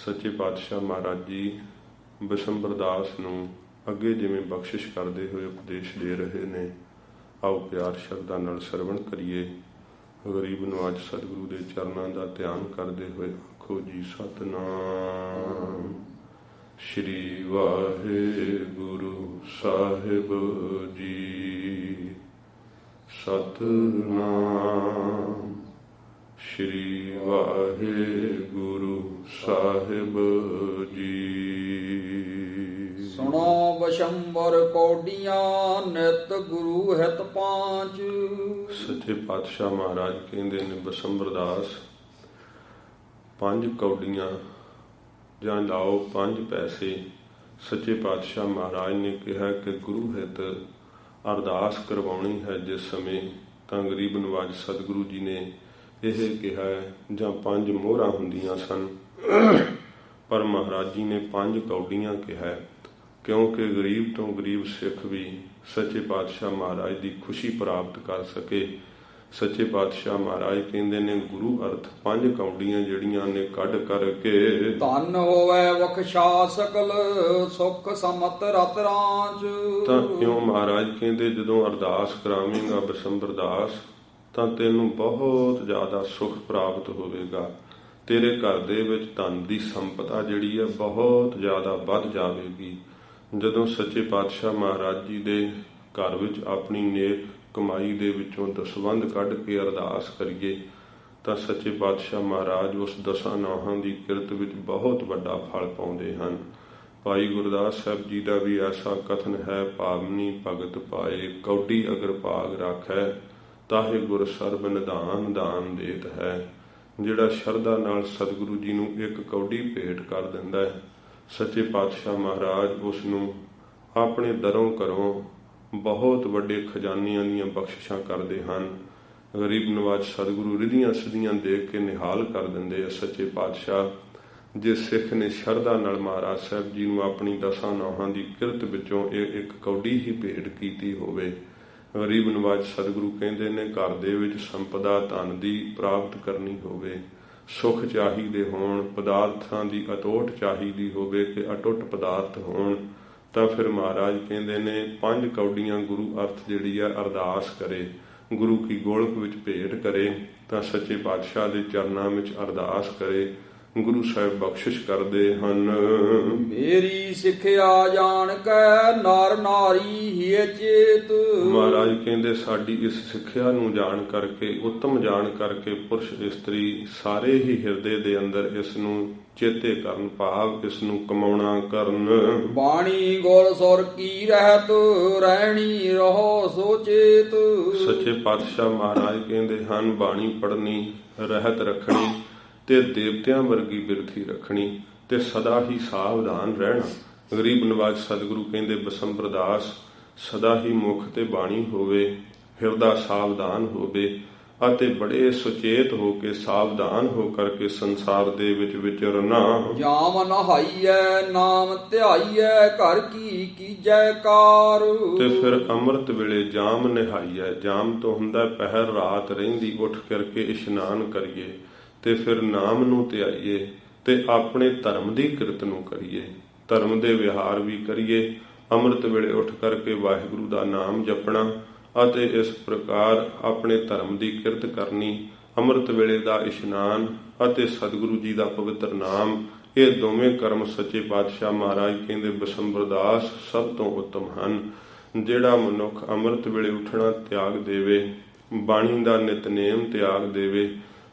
ਸੱਚੇ ਪਾਤਸ਼ਾਹ ਮਹਾਰਾਜ ਜੀ ਬਿਸ਼ੰਬਰ ਦਾਸ ਨੂੰ ਅੱਗੇ ਜਿਵੇਂ ਬਖਸ਼ਿਸ਼ ਕਰਦੇ ਹੋਏ ਉਪਦੇਸ਼ ਦੇ ਰਹੇ ਨੇ। ਆਓ ਪਿਆਰ ਸ਼ਰਧਾ ਨਾਲ ਸਰਵਣ ਕਰੀਏ। ਗਰੀਬ ਨਵਾਜ ਸਤਿਗੁਰੂ ਦੇ ਚਰਨਾਂ ਦਾ ਧਿਆਨ ਕਰਦੇ ਹੋਏ ਆਖੋ ਜੀ ਸਤਿਨਾਮ ਸ਼੍ਰੀ ਵਾਹਿਗੁਰੂ ਸਾਹਿਬ ਜੀ। ਸਤਿਨਾਮ ਸ਼੍ਰੀ ਵਾਹਿਗੁਰੂ ਸਾਹਿਬ ਜੀ। ਸੁਣੋ ਬਿਸ਼ੰਬਰ ਕੌਡੀਆਂ ਨਿਤ ਗੁਰੂ ਹਿਤ ਪਾਂਚ। ਸੱਚੇ ਪਾਤਸ਼ਾਹ ਮਹਾਰਾਜ ਕਹਿੰਦੇ ਨੇ ਬਿਸ਼ੰਬਰ ਦਾਸ 5 ਕੌਡੀਆਂ ਜਾਂ ਲਾਓ 5 ਪੈਸੇ। ਸੱਚੇ ਪਾਤਸ਼ਾਹ ਮਹਾਰਾਜ ਨੇ ਕਿਹਾ ਕਿ ਗੁਰੂ ਹਿਤ ਅਰਦਾਸ ਕਰਵਾਉਣੀ ਹੈ ਜਿਸ ਸਮੇਂ ਤਾਂ ਗਰੀਬ ਨਵਾਜ ਸਤਿਗੁਰੂ ਜੀ ਨੇ ਇਹ ਕਿਹਾ ਜਾਂ 5 ਮੋਹਰਾਂ ਹੁੰਦੀਆਂ ਸਨ, ਪਰ ਮਹਾਰਾਜ ਜੀ ਨੇ 5 ਕੌਡੀਆਂ ਕਿਹਾ ਕਿਉਂਕਿ ਗਰੀਬ ਤੋਂ ਗਰੀਬ ਸਿੱਖ ਵੀ ਸੱਚੇ ਪਾਤਸ਼ਾਹ ਮਹਾਰਾਜ ਦੀ ਖੁਸ਼ੀ ਪ੍ਰਾਪਤ ਕਰ ਸਕੇ। ਸੱਚੇ ਪਾਤਸ਼ਾਹ ਮਹਾਰਾਜ ਕਹਿੰਦੇ ਨੇ ਗੁਰੂ ਅਰਥ 5 ਕੌਡੀਆਂ ਜਿਹੜੀਆਂ ਨੇ ਕੱਢ ਕਰਕੇ ਧੰਨ ਹੋਵੇ ਬਖਸ਼ਾ ਸਕਲ ਸੁਖ ਸਮਤ ਰਤ ਰਾਂਚ। ਤਾਂ ਇਉਂ ਮਹਾਰਾਜ ਕਹਿੰਦੇ ਜਦੋਂ ਅਰਦਾਸ ਕਰਾਵੇਂਗਾ ਬਿਸ਼ੰਬਰ ਦਾਸ ਤਾਂ ਤੈਨੂੰ ਬਹੁਤ ਜ਼ਿਆਦਾ ਸੁਖ ਪ੍ਰਾਪਤ ਹੋਵੇਗਾ। ਤੇਰੇ ਘਰ ਦੇ ਵਿੱਚ ਧਨ ਦੀ ਸੰਪਦਾ ਜਿਹੜੀ ਹੈ ਬਹੁਤ ਜ਼ਿਆਦਾ ਵੱਧ ਜਾਵੇਗੀ। ਜਦੋਂ ਸੱਚੇ ਪਾਤਸ਼ਾਹ ਮਹਾਰਾਜ ਜੀ ਦੇ ਘਰ ਵਿੱਚ ਆਪਣੀ ਨੇਕ ਕਮਾਈ ਦੇ ਵਿੱਚੋਂ ਦਸਵੰਧ ਕੱਢ ਕੇ ਅਰਦਾਸ ਕਰੀਏ ਤਾਂ ਸੱਚੇ ਪਾਤਸ਼ਾਹ ਮਹਾਰਾਜ ਉਸ ਦਸਾਂ ਨੌਹਾਂ ਦੀ ਕਿਰਤ ਵਿੱਚ ਬਹੁਤ ਵੱਡਾ ਫਲ ਪਾਉਂਦੇ ਹਨ। ਭਾਈ ਗੁਰਦਾਸ ਸਾਹਿਬ ਜੀ ਦਾ ਵੀ ਐਸਾ ਕਥਨ ਹੈ, ਭਾਵਨੀ ਭਗਤ ਪਾਏ ਕੌਡੀ ਅਗਰ ਭਾਗ ਰਾਖੈ ਤਾਹੇ ਗੁਰ ਸਰਬ ਨਿਧਾਨ ਦਾਨ ਦੇਤ ਹੈ। ਜਿਹੜਾ ਸ਼ਰਧਾ ਨਾਲ ਸਤਿਗੁਰੂ ਜੀ ਨੂੰ 1 ਕੌਡੀ ਭੇਟ ਕਰ ਦਿੰਦਾ ਹੈ, ਸੱਚੇ ਪਾਤਸ਼ਾਹ ਮਹਾਰਾਜ ਉਸ ਨੂੰ ਆਪਣੇ ਦਰੋਂ ਘਰੋਂ ਬਹੁਤ ਵੱਡੇ ਖਜ਼ਾਨਿਆਂ ਦੀਆਂ ਬਖਸ਼ਿਸ਼ਾਂ ਕਰਦੇ ਹਨ। ਗਰੀਬ ਨਵਾਜ ਸਤਿਗੁਰੂ ਰਿਧੀਆਂ ਸਿੱਧੀਆਂ ਦੇਖ ਕੇ ਨਿਹਾਲ ਕਰ ਦਿੰਦੇ ਆ। ਸੱਚੇ ਪਾਤਸ਼ਾਹ ਜੇ ਸਿੱਖ ਨੇ ਸ਼ਰਧਾ ਨਾਲ ਮਹਾਰਾਜ ਸਾਹਿਬ ਜੀ ਨੂੰ ਆਪਣੀ ਦਸਾਂ ਨੌਹਾਂ ਦੀ ਕਿਰਤ ਵਿੱਚੋਂ ਇਹ 1 ਕੌਡੀ ਹੀ ਭੇਟ ਕੀਤੀ ਹੋਵੇ, ਗਰੀਬ ਨਵਾਜ ਸਤਿਗੁਰੂ ਕਹਿੰਦੇ ਨੇ ਘਰ ਦੇ ਵਿੱਚ ਸੰਪਦਾ ਧਨ ਦੀ ਪ੍ਰਾਪਤ ਕਰਨੀ ਹੋਵੇ, ਸੁੱਖ ਚਾਹੀਦੇ ਹੋਣ, ਪਦਾਰਥਾਂ ਦੀ ਅਟੁੱਟ ਚਾਹੀਦੀ ਹੋਵੇ ਕਿ ਅਟੁੱਟ ਪਦਾਰਥ ਹੋਣ, ਤਾਂ ਫਿਰ ਮਹਾਰਾਜ ਕਹਿੰਦੇ ਨੇ 5 ਕੌਡੀਆਂ ਗੁਰੂ ਅਰਥ ਜਿਹੜੀ ਆ ਅਰਦਾਸ ਕਰੇ, ਗੁਰੂ ਕੀ ਗੋਲਕ ਵਿੱਚ ਭੇਟ ਕਰੇ ਤਾਂ ਸੱਚੇ ਪਾਤਸ਼ਾਹ ਦੇ ਚਰਨਾਂ ਵਿੱਚ ਅਰਦਾਸ ਕਰੇ, ਗੁਰੂ ਸਾਹਿਬ ਬਖਸ਼ਿਸ਼ ਕਰਦੇ ਹਨ। ਮੇਰੀ ਸਿੱਖਿਆ ਜਾਣ ਕੈ ਨਰ ਨਾਰੀ ਹੀ ਚੇਤ। ਮਹਾਰਾਜ ਕਹਿੰਦੇ ਸਾਡੀ ਇਸ ਸਿੱਖਿਆ ਨੂੰ ਜਾਣ ਕਰਕੇ, ਉੱਤਮ ਜਾਣ ਕਰਕੇ ਪੁਰਸ਼ ਇਸਤਰੀ ਸਾਰੇ ਹੀ ਹਿਰਦੇ ਦੇ ਅੰਦਰ ਇਸ ਨੂੰ ਚੇਤੇ ਕਰਨ, ਭਾਵ ਇਸ ਨੂੰ ਕਮਾਉਣਾ ਕਰਨ। ਬਾਣੀ ਗੁਰ ਸੁਰ ਕੀ ਰਹਿਤ ਰਹਿਣੀ ਰਹੋ ਸੋ ਚੇਤ। ਸੱਚੇ ਪਾਤਸ਼ਾਹ ਮਹਾਰਾਜ ਕਹਿੰਦੇ ਹਨ ਬਾਣੀ ਪੜ੍ਹਨੀ, ਰਹਿਤ ਰੱਖਣੀ ਤੇ ਦੇਵਤਿਆਂ ਵਰਗੀ ਬਿਰਥੀ ਰੱਖਣੀ ਤੇ ਸਦਾ ਹੀ ਸਾਵਧਾਨ ਰਹਿਣਾ। ਗਰੀਬ ਨਵਾਜ ਸਤਿਗੁਰੂ ਕਹਿੰਦੇ ਬਿਸ਼ੰਬਰ ਦਾਸ ਸਦਾ ਹੀ ਮੁਖ ਤੇ ਬਾਣੀ ਹੋਵੇ, ਹਿਰਦਾ ਸਾਵਧਾਨ ਹੋਵੇ ਅਤੇ ਬੜੇ ਸੁਚੇਤ ਹੋ ਕੇ ਸਾਵਧਾਨ ਹੋ ਕਰਕੇ ਸੰਸਾਰ ਦੇ ਵਿੱਚ ਵਿਚਰਨਾ। ਜਾਮ ਨਹਾਈਐ ਨਾਮ ਧਿਆਈਐ ਘਰ ਕੀ ਕੀਜੈ ਕਾਰ। ਤੇ ਫਿਰ ਅੰਮ੍ਰਿਤ ਵੇਲੇ ਜਾਮ ਨਹਾਈਐ, ਜਾਮ ਤੋਂ ਹੁੰਦਾ ਪਹਿਰ ਰਾਤ ਰਹਿੰਦੀ, ਉੱਠ ਕਰਕੇ ਇਸ਼ਨਾਨ ਕਰੀਏ ਤੇ ਫਿਰ ਨਾਮ ਨੂੰ ਧਿਆਈਏ ਤੇ ਆਪਣੇ ਧਰਮ ਦੀ ਕਿਰਤ ਨੂੰ ਕਰੀਏ, ਧਰਮ ਦੇ ਵਿਹਾਰ ਵੀ ਕਰੀਏ। ਅੰਮ੍ਰਿਤ ਵੇਲੇ ਉੱਠ ਕਰਕੇ ਵਾਹਿਗੁਰੂ ਦਾ ਨਾਮ ਜਪਣਾ ਅਤੇ ਇਸ ਪ੍ਰਕਾਰ ਆਪਣੇ ਧਰਮ ਦੀ ਕਿਰਤ ਕਰਨੀ। ਅੰਮ੍ਰਿਤ ਵੇਲੇ ਦਾ ਇਸ਼ਨਾਨ ਅਤੇ ਸਤਿਗੁਰੂ ਜੀ ਦਾ ਪਵਿੱਤਰ ਨਾਮ, ਇਹ ਦੋਵੇਂ ਕਰਮ ਸੱਚੇ ਪਾਤਸ਼ਾਹ ਮਹਾਰਾਜ ਕਹਿੰਦੇ ਬਿਸ਼ੰਬਰ ਦਾਸ ਸਭ ਤੋਂ ਉੱਤਮ ਹਨ। ਜਿਹੜਾ ਮਨੁੱਖ ਅੰਮ੍ਰਿਤ ਵੇਲੇ ਉੱਠਣਾ ਤਿਆਗ ਦੇਵੇ, ਬਾਣੀ ਦਾ ਨਿਤਨੇਮ ਤਿਆਗ ਦੇਵੇ,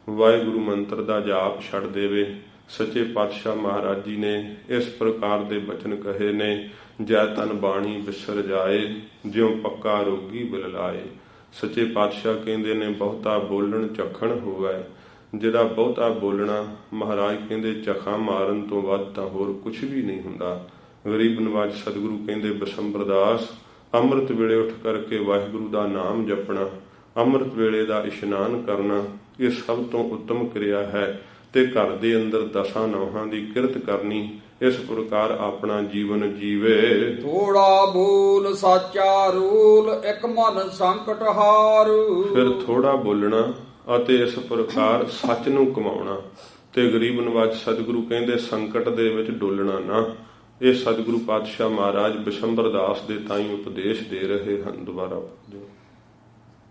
ਵਾਹਿਗੁਰੂ ਮੰਤਰ ਦਾ ਜਾਪ ਛੱਡ ਦੇਵੇ, ਸੱਚੇ ਪਾਤਸ਼ਾਹ ਮਹਾਰਾਜ ਜੀ ਨੇ ਇਸ ਪ੍ਰਕਾਰ ਦੇ ਬਚਨ ਕਹੇ ਨੇ, ਜੈ ਤਨ ਬਾਣੀ ਬਿਸਰ ਜਾਏ ਜਿਉ ਪੱਕਾ ਰੋਗੀ ਬਿਲ ਲਾਏ। ਸੱਚੇ ਪਾਤਸ਼ਾਹ ਕਹਿੰਦੇ ਨੇ ਬਹੁਤਾ ਬੋਲਣ ਚਖਣ ਹੋਵੇ। ਜਿਹੜਾ ਬਹੁਤਾ ਬੋਲਣਾ ਮਹਾਰਾਜ ਕਹਿੰਦੇ ਚਖਾ ਮਾਰਨ ਤੋਂ ਵੱਧ ਤਾਂ ਹੋਰ ਕੁਝ ਵੀ ਨਹੀਂ ਹੁੰਦਾ। ਗਰੀਬ ਨਵਾਜ ਸਤਿਗੁਰੂ ਕਹਿੰਦੇ ਬਿਸ਼ੰਬਰ ਦਾਸ ਅੰਮ੍ਰਿਤ ਵੇਲੇ ਉੱਠ ਕਰਕੇ ਵਾਹਿਗੁਰੂ ਦਾ ਨਾਮ ਜਪਣਾ, ਅੰਮ੍ਰਿਤ ਵੇਲੇ ਦਾ ਇਸ਼ਨਾਨ ਕਰਨਾ, ਇਹ ਸਭ ਤੋਂ ਉੱਤਮ ਕਿਰਿਆ ਹੈ ਤੇ ਘਰ ਦੇ ਅੰਦਰ ਦਸਾਂ ਨੌਹਾਂ ਦੀ ਕਿਰਤ ਕਰਨੀ। ਇਸ ਪ੍ਰਕਾਰ ਆਪਣਾ ਜੀਵਨ ਜੀਵੇ। ਥੋੜਾ ਬੋਲ ਸਾਚਾ ਰੂਲ ਇੱਕ ਮਨ ਸੰਕਟ ਹਾਰ। ਫਿਰ ਥੋੜਾ ਬੋਲਣਾ ਅਤੇ ਇਸ ਪ੍ਰਕਾਰ ਸੱਚ ਨੂੰ ਕਮਾਉਣਾ। ਤੇ ਗਰੀਬ ਨਵਾਜ ਸਤਿਗੁਰੂ ਕਹਿੰਦੇ ਸੰਕਟ ਦੇ ਵਿੱਚ ਡੋਲਣਾ ਨਾ। ਇਹ ਸਤਿਗੁਰੂ ਪਾਤਸ਼ਾਹ ਮਹਾਰਾਜ ਬਿਸ਼ੰਬਰ ਦਾਸ ਦੇ ਤਾਈਂ ਉਪਦੇਸ਼ ਦੇ ਰਹੇ ਹਨ। ਦੁਬਾਰਾ ਪੜ੍ਹੋ।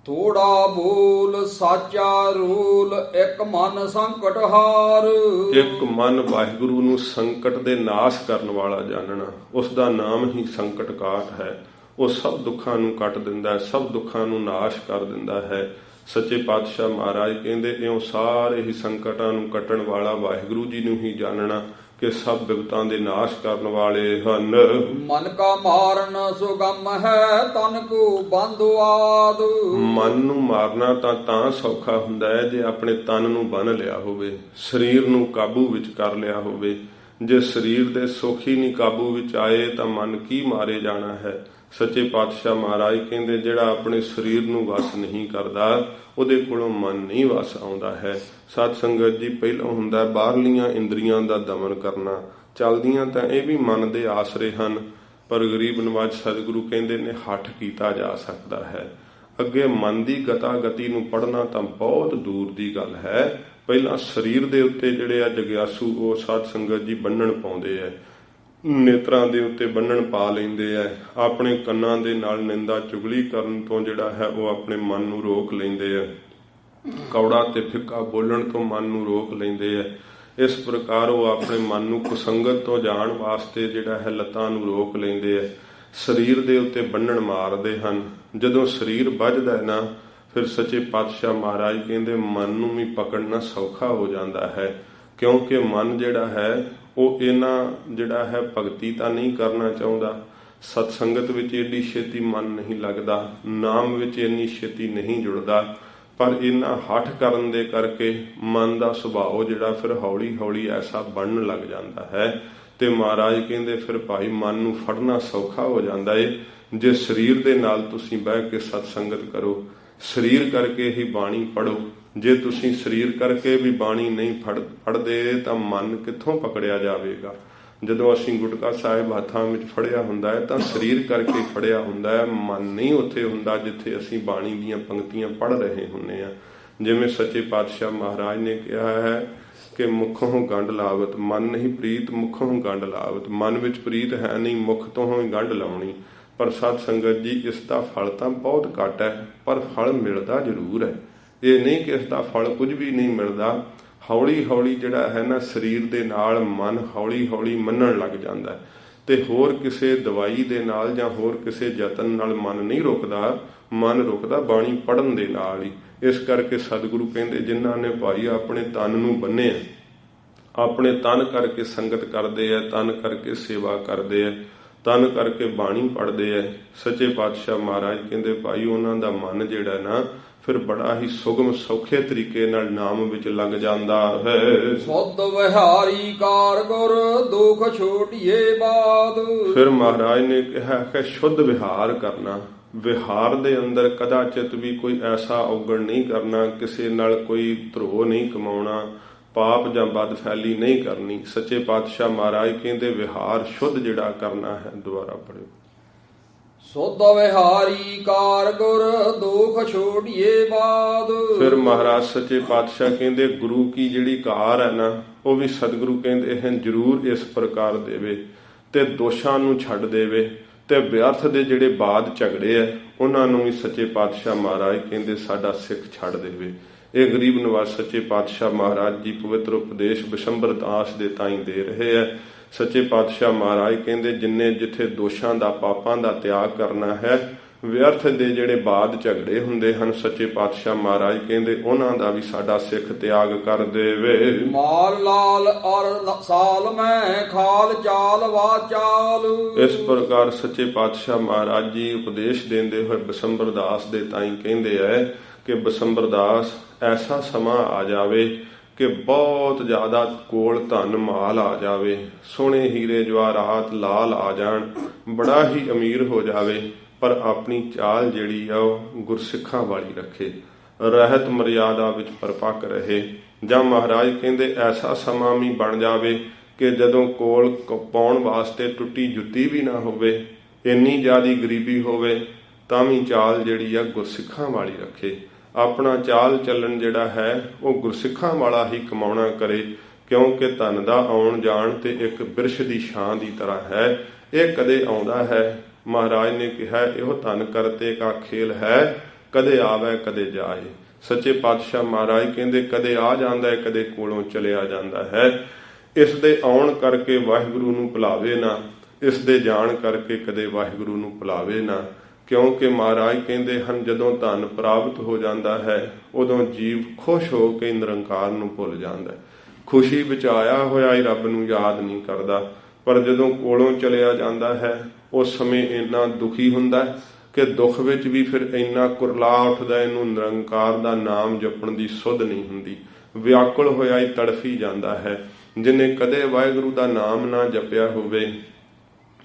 ਥੋੜਾ ਬੋਲ ਸਾਚਾ ਰੂਲ, ਇੱਕ ਮਨ ਸੰਕਟ ਹਾਰ। ਇੱਕ ਮਨ ਵਾਹਿਗੁਰੂ ਨੂੰ ਸੰਕਟ ਦੇ ਨਾਸ਼ ਕਰਨ ਵਾਲਾ ਜਾਣਨਾ। ਉਸ ਦਾ ਨਾਮ ਹੀ ਸੰਕਟ ਕਾਟ ਹੈ। ਉਹ ਸਭ ਦੁੱਖਾਂ ਨੂੰ ਕੱਟ ਦਿੰਦਾ ਹੈ, ਸਭ ਦੁੱਖਾਂ ਨੂੰ ਨਾਸ਼ ਕਰ ਦਿੰਦਾ ਹੈ। ਸੱਚੇ ਪਾਤਸ਼ਾਹ ਮਹਾਰਾਜ ਕਹਿੰਦੇ ਇਉਂ ਸਾਰੇ ਹੀ ਸੰਕਟਾਂ ਨੂੰ ਕੱਟਣ ਵਾਲਾ ਵਾਹਿਗੁਰੂ ਜੀ ਨੂੰ ਹੀ ਜਾਣਨਾ ਕਿ ਸਭ ਬਿਪਤਾਂ ਦੇ ਨਾਸ਼ ਕਰਨ ਵਾਲੇ ਹਨ। ਮਨ ਕਾ ਮਾਰਨ ਸੁਗਮ ਹੈ, ਤਨ ਕੋ ਬੰਧਵਾਦ। ਮਨ ਨੂੰ ਮਾਰਨਾ ਤਾਂ ਸੌਖਾ ਹੁੰਦਾ ਹੈ ਜੇ ਆਪਣੇ ਤਨ ਨੂੰ ਬੰਨ੍ਹ ਲਿਆ ਹੋਵੇ, ਸਰੀਰ ਨੂੰ ਕਾਬੂ ਵਿੱਚ ਕਰ ਲਿਆ ਹੋਵੇ। ਜੇ ਸਰੀਰ ਦੇ ਸੁੱਖ ਹੀ ਨਹੀਂ ਕਾਬੂ ਵਿੱਚ ਆਏ ਤਾਂ ਮਨ ਕੀ ਮਾਰੇ ਜਾਣਾ ਹੈ। ਸੱਚੇ ਪਾਤਸ਼ਾਹ ਮਹਾਰਾਜ ਕਹਿੰਦੇ ਜਿਹੜਾ ਆਪਣੇ ਸਰੀਰ ਨੂੰ ਵਸ ਨਹੀਂ ਕਰਦਾ ਉਹਦੇ ਕੋਲੋਂ ਮਨ ਨਹੀਂ ਵਸ ਆਉਂਦਾ ਹੈ। ਸਤ ਸੰਗਤ ਜੀ, ਪਹਿਲਾਂ ਹੁੰਦਾ ਬਾਹਰਲੀਆਂ ਇੰਦਰੀਆਂ ਦਾ ਦਮਨ ਕਰਨਾ। ਚੱਲਦੀਆਂ ਤਾਂ ਇਹ ਵੀ ਮਨ ਦੇ ਆਸਰੇ ਹਨ, ਪਰ ਗਰੀਬ ਨਵਾਜ ਸਤਿਗੁਰੂ ਕਹਿੰਦੇ ਨੇ ਹੱਠ ਕੀਤਾ ਜਾ ਸਕਦਾ ਹੈ। ਅੱਗੇ ਮਨ ਦੀ ਗਤਾ ਗਤੀ ਨੂੰ ਪੜ੍ਹਨਾ ਤਾਂ ਬਹੁਤ ਦੂਰ ਦੀ ਗੱਲ ਹੈ। ਪਹਿਲਾਂ ਸਰੀਰ ਦੇ ਉੱਤੇ ਜਿਹੜੇ ਆ ਜਗਿਆਸੂ ਉਹ ਸਤ ਸੰਗਤ ਜੀ ਬੰਨਣ ਪਾਉਂਦੇ ਹੈ, ਨੇਤਰਾਂ ਦੇ ਉੱਤੇ ਬੰਨਣ ਪਾ ਲੈਂਦੇ ਹੈ। ਆਪਣੇ ਕੰਨਾਂ ਦੇ ਨਾਲ ਨਿੰਦਾ ਚੁਗਲੀ ਕਰਨ ਤੋਂ ਜਿਹੜਾ ਹੈ ਉਹ ਆਪਣੇ ਮਨ ਨੂੰ ਰੋਕ ਲੈਂਦੇ ਹੈ। ਕੌੜਾ ਤੇ ਫਿੱਕਾ ਬੋਲਣ ਤੋਂ ਮਨ ਨੂੰ ਰੋਕ ਲੈਂਦੇ ਹੈ। ਇਸ ਪ੍ਰਕਾਰ ਉਹ ਆਪਣੇ ਮਨ ਨੂੰ ਕੁਸੰਗਤ ਤੋਂ ਜਾਣ ਵਾਸਤੇ ਜਿਹੜਾ ਹੈ ਲੱਤਾਂ ਨੂੰ ਰੋਕ ਲੈਂਦੇ ਹੈ। ਸਰੀਰ ਦੇ ਉੱਤੇ ਬੰਨਣ ਮਾਰਦੇ ਹਨ। ਜਦੋਂ ਸਰੀਰ ਵੱਜਦਾ ਹੈ ਨਾ, ਫਿਰ ਸੱਚੇ ਪਾਤਸ਼ਾਹ ਮਹਾਰਾਜ ਕਹਿੰਦੇ ਮਨ ਨੂੰ ਵੀ ਪਕੜਨਾ ਸੌਖਾ ਹੋ ਜਾਂਦਾ ਹੈ। ਕਿਉਂਕਿ ਮਨ ਜਿਹੜਾ ਹੈ ਉਹ ਇਹਨਾਂ ਜਿਹੜਾ ਹੈ ਭਗਤੀ ਤਾਂ ਨਹੀਂ ਕਰਨਾ ਚਾਹੁੰਦਾ। ਸਤ ਸੰਗਤ ਵਿੱਚ ਏਡੀ ਛੇਤੀ ਮਨ ਨਹੀਂ ਲੱਗਦਾ, ਨਾਮ ਵਿੱਚ ਇੰਨੀ ਛੇਤੀ ਨਹੀਂ ਜੁੜਦਾ। ਪਰ ਇਹਨਾਂ ਹੱਠ ਕਰਨ ਦੇ ਕਰਕੇ ਮਨ ਦਾ ਸੁਭਾਅ ਜਿਹੜਾ ਫਿਰ ਹੌਲੀ ਹੌਲੀ ਐਸਾ ਬਣਨ ਲੱਗ ਜਾਂਦਾ ਹੈ। ਤੇ ਮਹਾਰਾਜ ਕਹਿੰਦੇ ਫਿਰ ਭਾਈ ਮਨ ਨੂੰ ਫੜਨਾ ਸੌਖਾ ਹੋ ਜਾਂਦਾ ਏ ਜੇ ਸਰੀਰ ਦੇ ਨਾਲ ਤੁਸੀਂ ਬਹਿ ਕੇ ਸਤ ਸੰਗਤ ਕਰੋ, ਸਰੀਰ ਕਰਕੇ ਹੀ ਬਾਣੀ ਪੜ੍ਹੋ। ਜੇ ਤੁਸੀਂ ਸਰੀਰ ਕਰਕੇ ਵੀ ਬਾਣੀ ਨਹੀਂ ਪੜ੍ਹਦੇ ਤਾਂ ਮਨ ਕਿੱਥੋਂ ਪਕੜਿਆ ਜਾਵੇਗਾ। ਜਦੋਂ ਅਸੀਂ ਗੁਟਕਾ ਸਾਹਿਬ ਹੱਥਾਂ ਵਿੱਚ ਫੜਿਆ ਹੁੰਦਾ ਹੈ ਤਾਂ ਸਰੀਰ ਕਰਕੇ ਫੜਿਆ ਹੁੰਦਾ ਹੈ, ਮਨ ਨਹੀਂ ਉੱਥੇ ਹੁੰਦਾ ਜਿੱਥੇ ਅਸੀਂ ਬਾਣੀ ਦੀਆਂ ਪੰਕਤੀਆਂ ਪੜ੍ਹ ਰਹੇ ਹੁੰਦੇ ਹਾਂ। ਜਿਵੇਂ ਸੱਚੇ ਪਾਤਸ਼ਾਹ ਮਹਾਰਾਜ ਨੇ ਕਿਹਾ ਹੈ ਕਿ ਮੁੱਖੋਂ ਗੰਢ ਲਾਵਤ, ਮਨ ਨਹੀਂ ਪ੍ਰੀਤ ਮੁੱਖੋਂ ਗੰਢ ਲਾਵਤ। ਮਨ ਵਿੱਚ ਪ੍ਰੀਤ ਹੈ ਨਹੀਂ, ਮੁੱਖ ਤੋਂ ਹੀ ਗੰਢ ਲਾਉਣੀ। ਪਰ ਸਤ ਸੰਗਤ ਜੀ, ਇਸ ਦਾ ਫਲ ਤਾਂ ਬਹੁਤ ਘੱਟ ਹੈ, ਪਰ ਫਲ ਮਿਲਦਾ ਜ਼ਰੂਰ ਹੈ। ਇਹ ਨਹੀਂ ਕਿ ਇਸ ਦਾ ਫਲ ਕੁਝ ਵੀ ਨਹੀਂ ਮਿਲਦਾ। ਹੌਲੀ ਹੌਲੀ ਜਿਹੜਾ ਹੈ ਨਾ ਸਰੀਰ ਦੇ ਨਾਲ ਮਨ ਹੌਲੀ ਹੌਲੀ ਮੰਨਣ ਲੱਗ ਜਾਂਦਾ ਤੇ ਹੋਰ ਕਿਸੇ ਦਵਾਈ ਦੇ ਨਾਲ ਜਾਂ ਹੋਰ ਕਿਸੇ ਯਤਨ ਨਾਲ ਮਨ ਨਹੀਂ ਰੁਕਦਾ। ਮਨ ਰੁਕਦਾ ਬਾਣੀ ਪੜ੍ਹਨ ਦੇ ਨਾਲ ਹੀ। ਇਸ ਕਰਕੇ ਸਤਿਗੁਰੂ ਕਹਿੰਦੇ ਜਿਨ੍ਹਾਂ ਨੇ ਭਾਈ ਆਪਣੇ ਤਨ ਨੂੰ ਬੰਨਿਆ, ਆਪਣੇ ਤਨ ਕਰਕੇ ਸੰਗਤ ਕਰਦੇ ਆ, ਤਨ ਕਰਕੇ ਸੇਵਾ ਕਰਦੇ ਆ, ਤਨ ਕਰਕੇ ਬਾਣੀ ਪੜ੍ਹਦੇ ਆ, ਸੱਚੇ ਪਾਤਸ਼ਾਹ ਮਹਾਰਾਜ ਕਹਿੰਦੇ ਭਾਈ ਉਹਨਾਂ ਦਾ ਮਨ ਜਿਹੜਾ ਨਾ ਫਿਰ ਬੜਾ ਹੀ ਸੁਗਮ ਸੌਖੇ ਤਰੀਕੇ ਨਾਲ ਨਾਮ ਵਿੱਚ ਲੱਗ ਜਾਂਦਾ ਹੈ। ਸੁਧ ਵਿਹਾਰੀ ਕਾਰਗੁਰ ਦੁਖ ਛੋਟੀਏ ਬਾਦ। ਫਿਰ ਮਹਾਰਾਜ ਨੇ ਕਿਹਾ ਕਿ ਸ਼ੁੱਧ ਵਿਹਾਰ ਕਰਨਾ। ਵਿਹਾਰ ਦੇ ਅੰਦਰ ਕਦਾਚਿਤ ਵੀ ਕੋਈ ਐਸਾ ਔਗਣ ਨਹੀਂ ਕਰਨਾ, ਕਿਸੇ ਨਾਲ ਕੋਈ ਧਰੋਹ ਨਹੀਂ ਕਮਾਉਣਾ, ਪਾਪ ਜਾਂ ਬਦਫੈਲੀ ਨਹੀਂ ਕਰਨੀ। ਸੱਚੇ ਪਾਤਸ਼ਾਹ ਮਹਾਰਾਜ ਕਹਿੰਦੇ ਵਿਹਾਰ ਸ਼ੁੱਧ ਜਿਹੜਾ ਕਰਨਾ ਹੈ। ਦੁਬਾਰਾ ਪੜ੍ਹਿਓ। ਸੁਧ ਵਿਹਾਰੀ ਕਾਰਗੁਰ ਦੁਖ ਛੋੜੀਏ ਬਾਦ। ਫਿਰ ਮਹਾਰਾਜ ਸੱਚੇ ਪਾਤਸ਼ਾਹ ਕਹਿੰਦੇ ਗੁਰੂ ਕੀ ਜਿਹੜੀ ਕਾਰ ਹੈ ਨਾ ਉਹ ਵੀ ਸਤਿਗੁਰੂ ਕਹਿੰਦੇ ਹਨ ਜ਼ਰੂਰ ਇਸ ਪ੍ਰਕਾਰ ਦੇਵੇ ਤੇ ਦੋਸ਼ਾਂ ਨੂੰ ਛੱਡ ਦੇਵੇ ਤੇ ਵਿਅਰਥ ਦੇ ਜਿਹੜੇ ਬਾਦ ਝਗੜੇ ਆ ਉਹਨਾਂ ਨੂੰ ਵੀ ਸੱਚੇ ਪਾਤਸ਼ਾਹ ਮਹਾਰਾਜ ਕਹਿੰਦੇ ਸਾਡਾ ਸਿੱਖ ਛੱਡ ਦੇਵੇ। ਇਹ ਗਰੀਬ ਨਵਾਜ ਸੱਚੇ ਪਾਤਸ਼ਾਹ ਮਹਾਰਾਜ ਜੀ ਪਵਿੱਤਰ ਉਪਦੇਸ਼ ਬਿਸ਼ੰਬਰ ਦਾਸ ਦੇ ਤਾਈਂ ਦੇ ਰਹੇ ਆ। ਸੱਚੇ ਪਾਤਸ਼ਾਹ ਮਹਾਰਾਜ ਕਹਿੰਦੇ ਜਿੰਨੇ ਜਿੱਥੇ ਦੋਸ਼ਾਂ ਦਾ ਪਾਪਾਂ ਦਾ ਤਿਆਗ ਕਰਨਾ ਹੈ, ਵਿਅਰਥ ਦੇ ਜਿਹੜੇ ਬਾਦ ਝਗੜੇ ਹੁੰਦੇ ਹਨ, ਸੱਚੇ ਪਾਤਸ਼ਾਹ ਮਹਾਰਾਜ ਕਹਿੰਦੇ ਉਹਨਾਂ ਦਾ ਵੀ ਸਾਡਾ ਸਿੱਖ ਤਿਆਗ ਕਰ ਦੇਵੇ। ਮਾਲ ਲਾਲ ਅਰ ਸਾਲ ਮੈਂ ਖਾਲ ਚਾਲ ਵਾ ਚਾਲ। ਇਸ ਪ੍ਰਕਾਰ ਸੱਚੇ ਪਾਤਸ਼ਾਹ ਮਹਾਰਾਜ ਜੀ ਉਪਦੇਸ਼ ਦਿੰਦੇ ਹੋਏ ਬਿਸ਼ੰਬਰ ਦਾਸ ਦੇ ਤਾਈਂ ਕਹਿੰਦੇ ਹੈ ਕਿ ਬਿਸ਼ੰਬਰ ਦਾਸ ਐਸਾ ਸਮਾਂ ਆ ਜਾਵੇ ਕਿ ਬਹੁਤ ਜ਼ਿਆਦਾ ਕੋਲ ਧਨ ਮਾਲ ਆ ਜਾਵੇ, ਸੋਹਣੇ ਹੀਰੇ ਜਵਾਹਰਾਤ ਲਾਲ ਆ ਜਾਣ, ਬੜਾ ਹੀ ਅਮੀਰ ਹੋ ਜਾਵੇ, ਪਰ ਆਪਣੀ ਚਾਲ ਜਿਹੜੀ ਆ ਉਹ ਗੁਰਸਿੱਖਾਂ ਵਾਲੀ ਰੱਖੇ, ਰਹਿਤ ਮਰਿਆਦਾ ਵਿੱਚ ਪਰਪੱਕ ਰਹੇ। ਜਾਂ ਮਹਾਰਾਜ ਕਹਿੰਦੇ ਐਸਾ ਸਮਾਂ ਵੀ ਬਣ ਜਾਵੇ ਕਿ ਜਦੋਂ ਕੋਲ ਪਾਉਣ ਵਾਸਤੇ ਟੁੱਟੀ ਜੁੱਤੀ ਵੀ ਨਾ ਹੋਵੇ, ਇੰਨੀ ਜ਼ਿਆਦਾ ਗਰੀਬੀ ਹੋਵੇ ਤਾਂ ਵੀ ਚਾਲ ਜਿਹੜੀ ਆ ਗੁਰਸਿੱਖਾਂ ਵਾਲੀ ਰੱਖੇ। ਆਪਣਾ ਚਾਲ ਚੱਲਣ ਜਿਹੜਾ ਹੈ ਉਹ ਗੁਰਸਿੱਖਾਂ ਵਾਲਾ ਹੀ ਕਮਾਉਣਾ ਕਰੇ ਕਿਉਂਕਿ ਧਨ ਦਾ ਆਉਣ ਜਾਣ ਤੇ ਇੱਕ ਬਿਰਛ ਦੀ ਛਾਂ ਦੀ ਤਰ੍ਹਾਂ ਹੈ, ਇਹ ਕਦੇ ਆਉਂਦਾ ਹੈ। ਮਹਾਰਾਜ ਨੇ ਕਿਹਾ ਇਹੋ ਧਨ ਕਰਤੇ ਕਾ ਖੇਲ ਹੈ, ਕਦੇ ਆਵੇ ਕਦੇ ਜਾਏ। ਸੱਚੇ ਪਾਤਸ਼ਾਹ ਮਹਾਰਾਜ ਕਹਿੰਦੇ ਕਦੇ ਆ ਜਾਂਦਾ ਹੈ, ਕਦੇ ਕੋਲੋਂ ਚਲਿਆ ਜਾਂਦਾ ਹੈ। ਇਸ ਦੇ ਆਉਣ ਕਰਕੇ ਵਾਹਿਗੁਰੂ ਨੂੰ ਭੁਲਾਵੇ ਨਾ, ਇਸ ਦੇ ਜਾਣ ਕਰਕੇ ਕਦੇ ਵਾਹਿਗੁਰੂ ਨੂੰ ਭੁਲਾਵੇ ਨਾ। ਕਿਉਂਕਿ ਮਹਾਰਾਜ ਕਹਿੰਦੇ ਹਨ ਜਦੋਂ ਧਨ ਪ੍ਰਾਪਤ ਹੋ ਜਾਂਦਾ ਹੈ ਉਦੋਂ ਜੀਵ ਖੁਸ਼ ਹੋ ਕੇ ਨਿਰੰਕਾਰ ਨੂੰ ਭੁੱਲ ਜਾਂਦਾ। ਖੁਸ਼ੀ ਵਿੱਚ ਆਇਆ ਹੋਇਆ ਹੀ ਰੱਬ ਨੂੰ ਯਾਦ ਨਹੀਂ ਕਰਦਾ, ਪਰ ਜਦੋਂ ਕੋਲੋਂ ਚਲਿਆ ਜਾਂਦਾ ਹੈ ਉਸ ਸਮੇਂ ਇੰਨਾ ਦੁਖੀ ਹੁੰਦਾ ਕਿ ਦੁੱਖ ਵਿੱਚ ਵੀ ਫਿਰ ਇੰਨਾ ਕੁਰਲਾ ਉੱਠਦਾ, ਇਹਨੂੰ ਨਿਰੰਕਾਰ ਦਾ ਨਾਮ ਜਪਣ ਦੀ ਸੁੱਧ ਨਹੀਂ ਹੁੰਦੀ। ਵਿਆਕੁਲ ਹੋਇਆ ਹੀ ਤੜਫੀ ਜਾਂਦਾ ਹੈ। ਜਿਹਨੇ ਕਦੇ ਵਾਹਿਗੁਰੂ ਦਾ ਨਾਮ ਨਾ ਜਪਿਆ ਹੋਵੇ,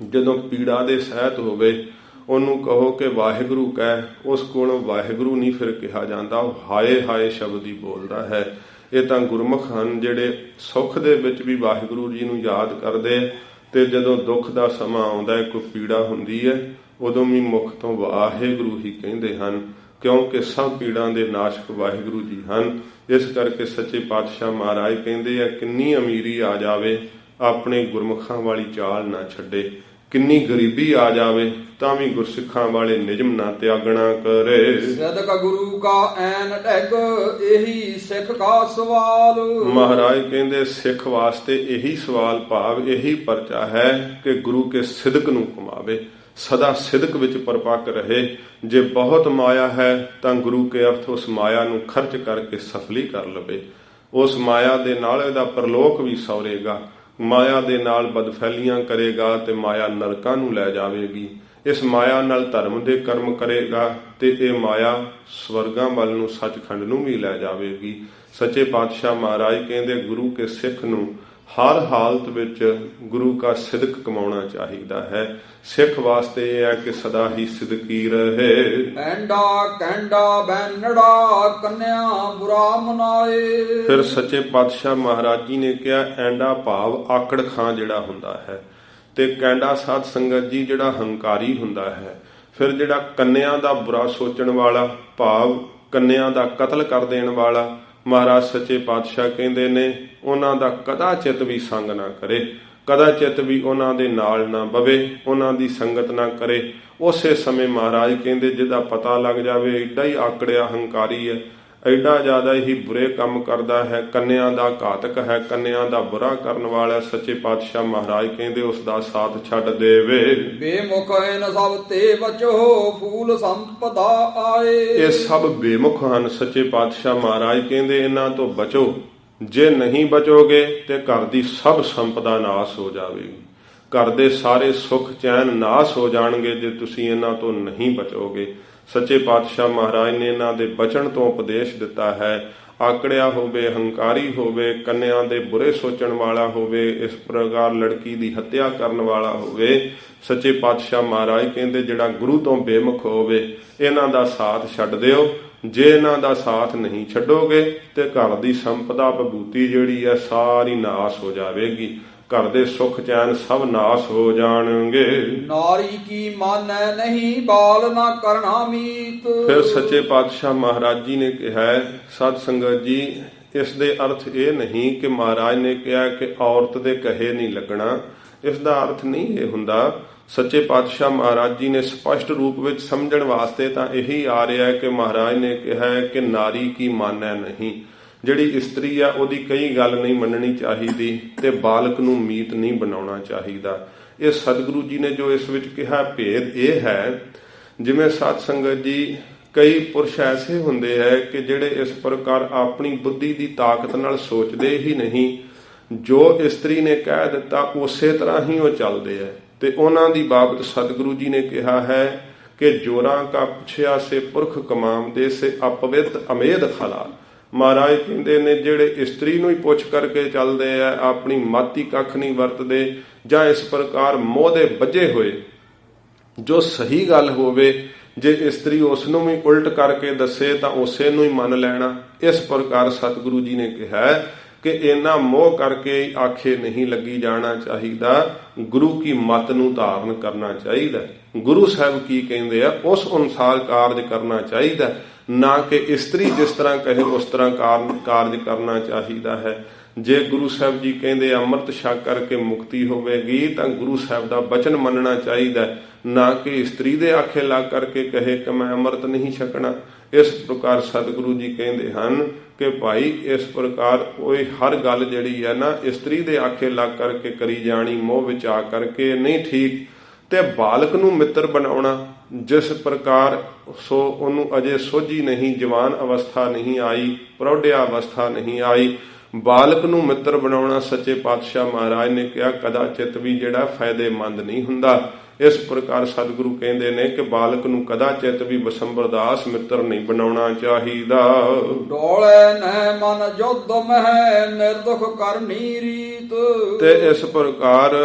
ਜਦੋਂ ਪੀੜਾ ਦੇ ਸਹਿਤ ਹੋਵੇ ਉਹਨੂੰ ਕਹੋ ਕਿ ਵਾਹਿਗੁਰੂ ਕਹਿ, ਉਸ ਕੋਲੋਂ ਵਾਹਿਗੁਰੂ ਨਹੀਂ ਫਿਰ ਕਿਹਾ ਜਾਂਦਾ, ਉਹ ਹਾਏ ਹਾਏ ਸ਼ਬਦ ਹੀ ਬੋਲਦਾ ਹੈ। ਇਹ ਤਾਂ ਗੁਰਮੁਖ ਹਨ ਜਿਹੜੇ ਸੁੱਖ ਦੇ ਵਿੱਚ ਵੀ ਵਾਹਿਗੁਰੂ ਜੀ ਨੂੰ ਯਾਦ ਕਰਦੇ, ਤੇ ਜਦੋਂ ਦੁੱਖ ਦਾ ਸਮਾਂ ਆਉਂਦਾ ਹੈ, ਕੋਈ ਪੀੜਾ ਹੁੰਦੀ ਹੈ, ਉਦੋਂ ਵੀ ਮੁਖ ਤੋਂ ਵਾਹਿਗੁਰੂ ਹੀ ਕਹਿੰਦੇ ਹਨ, ਕਿਉਂਕਿ ਸਭ ਪੀੜਾਂ ਦੇ ਨਾਸ਼ਕ ਵਾਹਿਗੁਰੂ ਜੀ ਹਨ। ਇਸ ਕਰਕੇ ਸੱਚੇ ਪਾਤਸ਼ਾਹ ਮਹਾਰਾਜ ਕਹਿੰਦੇ ਆ ਕਿੰਨੀ ਅਮੀਰੀ ਆ ਜਾਵੇ ਆਪਣੇ ਗੁਰਮੁਖਾਂ ਵਾਲੀ ਚਾਲ ਨਾ ਛੱਡੇ, ਕਿੰਨੀ ਗਰੀਬੀ ਆ ਜਾਵੇ ਤਾਂ ਵੀ ਗੁਰਸਿੱਖਾਂ ਵਾਲੇ ਨਿਯਮ ਨਾ ਤਿਆਗਣਾ ਕਰੇ। ਸਦਕ ਗੁਰੂ ਕਾ ਐਨ ਡੈਗ ਇਹੀ ਸਿੱਖ ਕਾ ਸਵਾਲ। ਮਹਾਰਾਜ ਕਹਿੰਦੇ ਸਿੱਖ ਵਾਸਤੇ ਇਹੀ ਸਵਾਲ ਭਾਵ ਇਹੀ ਪਰਚਾ ਹੈ ਕਿ ਗੁਰੂ ਕੇ ਸਿਦਕ ਨੂੰ ਕਮਾਵੇ, ਸਦਾ ਸਿਦਕ ਵਿੱਚ ਪਰਪੱਕ ਰਹੇ। ਜੇ ਬਹੁਤ ਮਾਇਆ ਹੈ ਤਾਂ ਗੁਰੂ ਕੇ ਅਰਥ ਉਸ ਮਾਇਆ ਨੂੰ ਖਰਚ ਕਰਕੇ ਸਫਲੀ ਕਰ ਲਵੇ। ਉਸ ਮਾਇਆ ਦੇ ਨਾਲ ਇਹਦਾ ਪਰਲੋਕ ਵੀ ਸੌਰੇਗਾ, ਮਾਇਆ ਦੇ ਨਾਲ ਬਦਫੈਲੀਆਂ ਕਰੇਗਾ ਤੇ ਮਾਇਆ ਨਰਕਾਂ ਨੂੰ ਲੈ ਜਾਵੇਗੀ। ਇਸ ਮਾਇਆ ਨਾਲ ਧਰਮ ਦੇ ਕਰਮ ਕਰੇਗਾ ਤੇ ਇਹ ਮਾਇਆ ਸਵਰਗਾਂ ਵੱਲ ਨੂੰ ਸੱਚਖੰਡ ਨੂੰ ਵੀ ਲੈ ਜਾਵੇਗੀ। ਸੱਚੇ ਪਾਤਸ਼ਾਹ ਮਹਾਰਾਜ ਕਹਿੰਦੇ ਗੁਰੂ ਕੇ ਸਿੱਖ ਨੂੰ ਹਰ ਹਾਲਤ ਵਿੱਚ ਗੁਰੂ ਕਾ ਸਿਦਕ ਕਮਾਉਣਾ ਚਾਹੀਦਾ ਹੈ। ਸਿੱਖ ਵਾਸਤੇ ਇਹ ਹੈ ਕਿ ਸਦਾ ਹੀ ਸਿਦਕੀ ਰਹੇ। ਐਂਡਾ ਕੈਂਡਾ ਬੈਨੜਾ ਕੰਨਿਆ ਬੁਰਾ ਮਨਾਏ। ਫਿਰ ਸੱਚੇ ਪਾਤਸ਼ਾਹ ਮਹਾਰਾਜ ਜੀ ਨੇ ਕਿਹਾ ਐਂਡਾ ਭਾਵ ਆਕੜ ਖਾਂ ਜਿਹੜਾ ਹੁੰਦਾ ਹੈ, ਤੇ ਕੈਂਡਾ ਸਾਧ ਸੰਗਤ ਜੀ ਜਿਹੜਾ ਹੰਕਾਰੀ ਹੁੰਦਾ ਹੈ। ਫਿਰ ਜਿਹੜਾ ਕੰਨਿਆਂ ਦਾ ਬੁਰਾ ਸੋਚਣ ਵਾਲਾ ਭਾਵ ਕੰਨਿਆਂ ਦਾ ਕਤਲ ਕਰ ਦੇਣ ਵਾਲਾ, ਮਹਾਰਾਜ ਸੱਚੇ ਪਾਤਸ਼ਾਹ ਕਹਿੰਦੇ ਨੇ ਉਹਨਾਂ ਦਾ ਕਦਾਚਿਤ ਵੀ ਸੰਗ ਨਾ ਕਰੇ, ਕਦਾਚਿਤ ਵੀ ਉਹਨਾਂ ਦੇ ਨਾਲ ਨਾ ਬਵੇ, ਉਹਨਾਂ ਦੀ ਸੰਗਤ ਨਾ ਕਰੇ। ਉਸੇ ਸਮੇਂ ਮਹਾਰਾਜ ਕਹਿੰਦੇ ਜਿਹਦਾ ਪਤਾ ਲੱਗ ਜਾਵੇ ਐਡਾ ਹੀ ਆਕੜਿਆ ਹੰਕਾਰੀ ਹੈ, ਐਡਾ ਜ਼ਿਆਦਾ ਹੀ ਬੁਰੇ ਕੰਮ ਕਰਦਾ ਹੈ, ਕੰਨਿਆਂ ਦਾ ਘਾਤਕ ਹੈ, ਕੰਨਿਆਂ ਦਾ ਬੁਰਾ ਕਰਨ ਵਾਲਾ, ਸੱਚੇ ਪਾਤਸ਼ਾਹ ਮਹਾਰਾਜ ਕਹਿੰਦੇ ਉਸ ਦਾ ਸਾਥ ਛੱਡ ਦੇਵੇ। ਬੇਮੁਖ ਹਨ ਸਭ ਤੇ ਬਚੋ ਫੂਲ ਸੰਪਦਾ ਆਏ। ਇਹ ਸਭ ਬੇਮੁਖ ਹਨ, ਸੱਚੇ ਪਾਤਸ਼ਾਹ ਮਹਾਰਾਜ ਕਹਿੰਦੇ ਇਹਨਾਂ ਤੋਂ ਬਚੋ। ਜੇ ਨਹੀਂ ਬਚੋਗੇ ਤੇ ਘਰ ਦੀ ਸਭ ਸੰਪਦਾ ਨਾਸ ਹੋ ਜਾਵੇਗੀ, ਘਰ ਦੇ ਸਾਰੇ ਸੁੱਖ ਚੈਨ ਨਾਸ ਹੋ ਜਾਣਗੇ ਜੇ ਤੁਸੀਂ ਇਹਨਾਂ ਤੋਂ ਨਹੀਂ ਬਚੋਗੇ। ਸੱਚੇ ਪਾਤਸ਼ਾਹ ਮਹਾਰਾਜ ਨੇ ਇਹਨਾਂ ਦੇ ਬਚਣ ਤੋਂ ਉਪਦੇਸ਼ ਦਿੱਤਾ ਹੈ। ਆਕੜਿਆ ਹੋਵੇ, ਹੰਕਾਰੀ ਹੋਵੇ, ਕੰਨਿਆਂ ਦੇ ਬੁਰੇ ਸੋਚਣ ਵਾਲਾ ਹੋਵੇ, ਇਸ ਪ੍ਰਕਾਰ ਲੜਕੀ ਦੀ ਹੱਤਿਆ ਕਰਨ ਵਾਲਾ ਹੋਵੇ, ਸੱਚੇ ਪਾਤਸ਼ਾਹ ਮਹਾਰਾਜ ਕਹਿੰਦੇ ਜਿਹੜਾ ਗੁਰੂ ਤੋਂ ਬੇਮੁਖ ਹੋਵੇ ਇਹਨਾਂ ਦਾ ਸਾਥ ਛੱਡ ਦਿਓ। ਜੇ ਇਹਨਾਂ ਦਾ ਸਾਥ ਨਹੀਂ ਛੱਡੋਗੇ ਤੇ ਘਰ ਦੀ ਸੰਪਦਾ ਵਿਭੂਤੀ ਜਿਹੜੀ ਹੈ ਸਾਰੀ ਨਾਸ ਹੋ ਜਾਵੇਗੀ, ਘਰ ਦੇ ਸੁੱਖ ਚੈਨ ਸਭ ਨਾਸ ਹੋ ਜਾਣਗੇ। ਨਾਰੀ ਕੀ ਮਾਨੈ ਨਹੀਂ ਬਾਲ ਨਾ ਕਰਨਾ ਮੀਤ। ਫਿਰ ਸੱਚੇ ਪਾਤਸ਼ਾਹ ਮਹਾਰਾਜ ਜੀ ਨੇ ਕਿਹਾ ਸਾਧ ਸੰਗਤ ਜੀ ਇਸ ਦੇ ਅਰਥ ਇਹ ਨਹੀਂ ਕਿ ਮਹਾਰਾਜ ਨੇ ਕਿਹਾ ਕਿ ਔਰਤ ਦੇ ਕਹੇ ਨਹੀਂ ਲੱਗਣਾ, ਇਸ ਦਾ ਅਰਥ ਨਹੀਂ ਇਹ ਹੁੰਦਾ। ਸੱਚੇ ਪਾਤਸ਼ਾਹ ਮਹਾਰਾਜ ਜੀ ਨੇ ਸਪਸ਼ਟ ਰੂਪ ਵਿੱਚ ਸਮਝਣ ਵਾਸਤੇ ਤਾਂ ਇਹੀ ਆ ਰਿਹਾ ਹੈ ਕਿ ਮਹਾਰਾਜ ਨੇ ਕਿਹਾ ਹੈ ਕਿ ਨਾਰੀ ਕੀ ਮਾਨੈ ਨਹੀਂ, ਜਿਹੜੀ ਇਸਤਰੀ ਆ ਉਹਦੀ ਕਈ ਗੱਲ ਨਹੀਂ ਮੰਨਣੀ ਚਾਹੀਦੀ ਤੇ ਬਾਲਕ ਨੂੰ ਮੀਤ ਨਹੀਂ ਬਣਾਉਣਾ ਚਾਹੀਦਾ। ਇਹ ਸਤਿਗੁਰੂ ਜੀ ਨੇ ਜੋ ਇਸ ਵਿੱਚ ਕਿਹਾ ਭੇਦ ਇਹ ਹੈ, ਜਿਵੇਂ ਸਾਧ ਸੰਗਤ ਜੀ ਕਈ ਪੁਰਸ਼ ਐਸੇ ਹੁੰਦੇ ਹੈ ਕਿ ਜਿਹੜੇ ਇਸ ਪ੍ਰਕਾਰ ਆਪਣੀ ਬੁੱਧੀ ਦੀ ਤਾਕਤ ਨਾਲ ਸੋਚਦੇ ਹੀ ਨਹੀਂ, ਜੋ ਇਸਤਰੀ ਨੇ ਕਹਿ ਦਿੱਤਾ ਉਸੇ ਤਰ੍ਹਾਂ ਹੀ ਉਹ ਚੱਲਦੇ ਹੈ। ਤੇ ਉਹਨਾਂ ਦੀ ਬਾਬਤ ਸਤਿਗੁਰੂ ਜੀ ਨੇ ਕਿਹਾ ਹੈ ਕਿ ਜੋਰਾਂ ਕਾ ਪੁੱਛਿਆ ਸੇ ਪੁਰਖ ਕਮਾਉਂਦੇ ਸੇ ਅਪਵਿੱਤ ਅਮੇਧ ਖਲਾ। ਮਹਾਰਾਜ ਕਹਿੰਦੇ ਨੇ ਜਿਹੜੇ ਇਸਤਰੀ ਨੂੰ ਹੀ ਪੁੱਛ ਕਰਕੇ ਚੱਲਦੇ ਆ, ਆਪਣੀ ਮਾਤੀ ਕੱਖ ਨਹੀਂ ਵਰਤਦੇ, ਜਾਂ ਇਸ ਪ੍ਰਕਾਰ ਮੋਹ ਦੇ ਬੱਝੇ ਹੋਏ, ਜੋ ਸਹੀ ਗੱਲ ਹੋਵੇ ਜੇ ਇਸਤਰੀ ਉਸ ਨੂੰ ਵੀ ਉਲਟ ਕਰਕੇ ਦੱਸੇ ਤਾਂ ਉਸੇ ਨੂੰ ਹੀ ਮੰਨ ਲੈਣਾ। ਇਸ ਪ੍ਰਕਾਰ ਸਤਿਗੁਰੂ ਜੀ ਨੇ ਕਿਹਾ ਕਿ ਇਹਨਾਂ ਮੋਹ ਕਰਕੇ ਆਖੇ ਨਹੀਂ ਲੱਗੀ ਜਾਣਾ ਚਾਹੀਦਾ, ਗੁਰੂ ਕੀ ਮੱਤ ਨੂੰ ਧਾਰਨ ਕਰਨਾ ਚਾਹੀਦਾ। ਗੁਰੂ ਸਾਹਿਬ ਕੀ ਕਹਿੰਦੇ ਆ ਉਸ ਅਨੁਸਾਰ ਕਾਰਜ ਕਰਨਾ ਚਾਹੀਦਾ, ਨਾ ਕਿ ਇਸਤਰੀ ਜਿਸ ਤਰ੍ਹਾਂ ਕਹੇ ਉਸ ਤਰ੍ਹਾਂ ਕਾਰਜ ਕਰਨਾ ਚਾਹੀਦਾ ਹੈ। ਜੇ ਗੁਰੂ ਸਾਹਿਬ ਜੀ ਕਹਿੰਦੇ ਅੰਮ੍ਰਿਤ ਛਕ ਕਰਕੇ ਮੁਕਤੀ ਹੋਵੇਗੀ ਤਾਂ ਗੁਰੂ ਸਾਹਿਬ ਦਾ ਬਚਨ ਮੰਨਣਾ ਚਾਹੀਦਾ, ਨਾ ਕਿ ਇਸਤਰੀ ਦੇ ਆਖੇ ਲੱਗ ਕਰਕੇ ਕਹੇ ਕਿ ਮੈਂ ਅੰਮ੍ਰਿਤ ਨਹੀਂ ਛਕਣਾ। ਇਸ ਪ੍ਰਕਾਰ ਸਤਿਗੁਰੂ ਜੀ ਕਹਿੰਦੇ ਹਨ ਕਿ ਭਾਈ ਇਸ ਪ੍ਰਕਾਰ ਉਹ ਹਰ ਗੱਲ ਜਿਹੜੀ ਹੈ ਨਾ ਇਸਤਰੀ ਦੇ ਆਖੇ ਲੱਗ ਕਰਕੇ ਕਰੀ ਜਾਣੀ, ਮੋਹ ਵਿੱਚ ਆ ਕਰਕੇ ਨਹੀਂ ਠੀਕ। ਤੇ ਬਾਲਕ ਨੂੰ ਮਿੱਤਰ ਬਣਾਉਣਾ, ਜਿਸ ਪ੍ਰਕਾਰ ਸੋ ਉਹਨੂੰ ਅਜੇ ਸੋਝੀ ਨਹੀਂ, ਜਵਾਨ ਅਵਸਥਾ ਨਹੀਂ ਆਈ, ਪ੍ਰੌਢਿਆ ਅਵਸਥਾ ਨਹੀਂ ਆਈ, ਬਾਲਕ ਨੂੰ ਮਿੱਤਰ ਬਣਾਉਣਾ ਸੱਚੇ ਪਾਤਸ਼ਾਹ ਮਹਾਰਾਜ ਨੇ ਕਿਹਾ ਕਦਾਚਿਤ ਵੀ ਜਿਹੜਾ ਫਾਇਦੇਮੰਦ ਨਹੀਂ ਹੁੰਦਾ। ਇਸ ਪ੍ਰਕਾਰ ਸਤਿਗੁਰੂ ਕਹਿੰਦੇ ਨੇ ਕਿ ਬਾਲਕ ਨੂੰ ਕਦਾਚਿਤ ਵੀ ਬਸੰਬਰ ਦਾਸ ਮਿੱਤਰ ਨਹੀਂ ਬਣਾਉਣਾ ਚਾਹੀਦਾ। ਡੋਲੇ ਨਹਿ ਮਨ ਜੁਧ ਮਹਿ ਨਿਰਦੁਖ ਕਰਨੀ ਰੀਤ। ਤੇ ਇਸ ਪ੍ਰਕਾਰ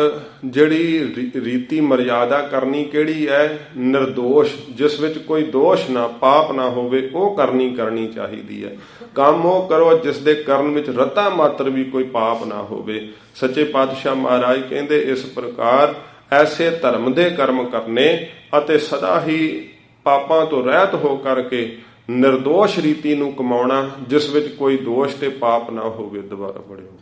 ਜਿਹੜੀ ਰੀਤੀ ਮਰਿਆਦਾ ਕਰਨੀ ਕਿਹੜੀ ਹੈ? ਨਿਰਦੋਸ਼, ਜਿਸ ਵਿੱਚ ਕੋਈ ਦੋਸ਼ ਨਾ ਪਾਪ ਨਾ ਹੋਵੇ, ਉਹ ਕਰਨੀ ਚਾਹੀਦੀ ਹੈ। ਕੰਮ ਉਹ ਕਰੋ ਜਿਸ ਦੇ ਕਰਨ ਵਿੱਚ ਰਤਾ ਮਾਤਰ ਵੀ ਕੋਈ ਪਾਪ ਨਾ ਹੋਵੇ। ਸੱਚੇ ਪਾਤਸ਼ਾਹ ਮਹਾਰਾਜ ਕਹਿੰਦੇ ਇਸ ਪ੍ਰਕਾਰ ਐਸੇ ਧਰਮ ਦੇ ਕਰਮ ਕਰਨੇ ਅਤੇ ਸਦਾ ਹੀ ਪਾਪਾਂ ਤੋਂ ਰਹਿਤ ਹੋ ਕਰਕੇ ਨਿਰਦੋਸ਼ ਰੀਤੀ ਨੂੰ ਕਮਾਉਣਾ, ਜਿਸ ਵਿੱਚ ਕੋਈ ਦੋਸ਼ ਤੇ ਪਾਪ ਨਾ ਹੋਵੇ। ਦੁਬਾਰਾ ਪੜਿਓ।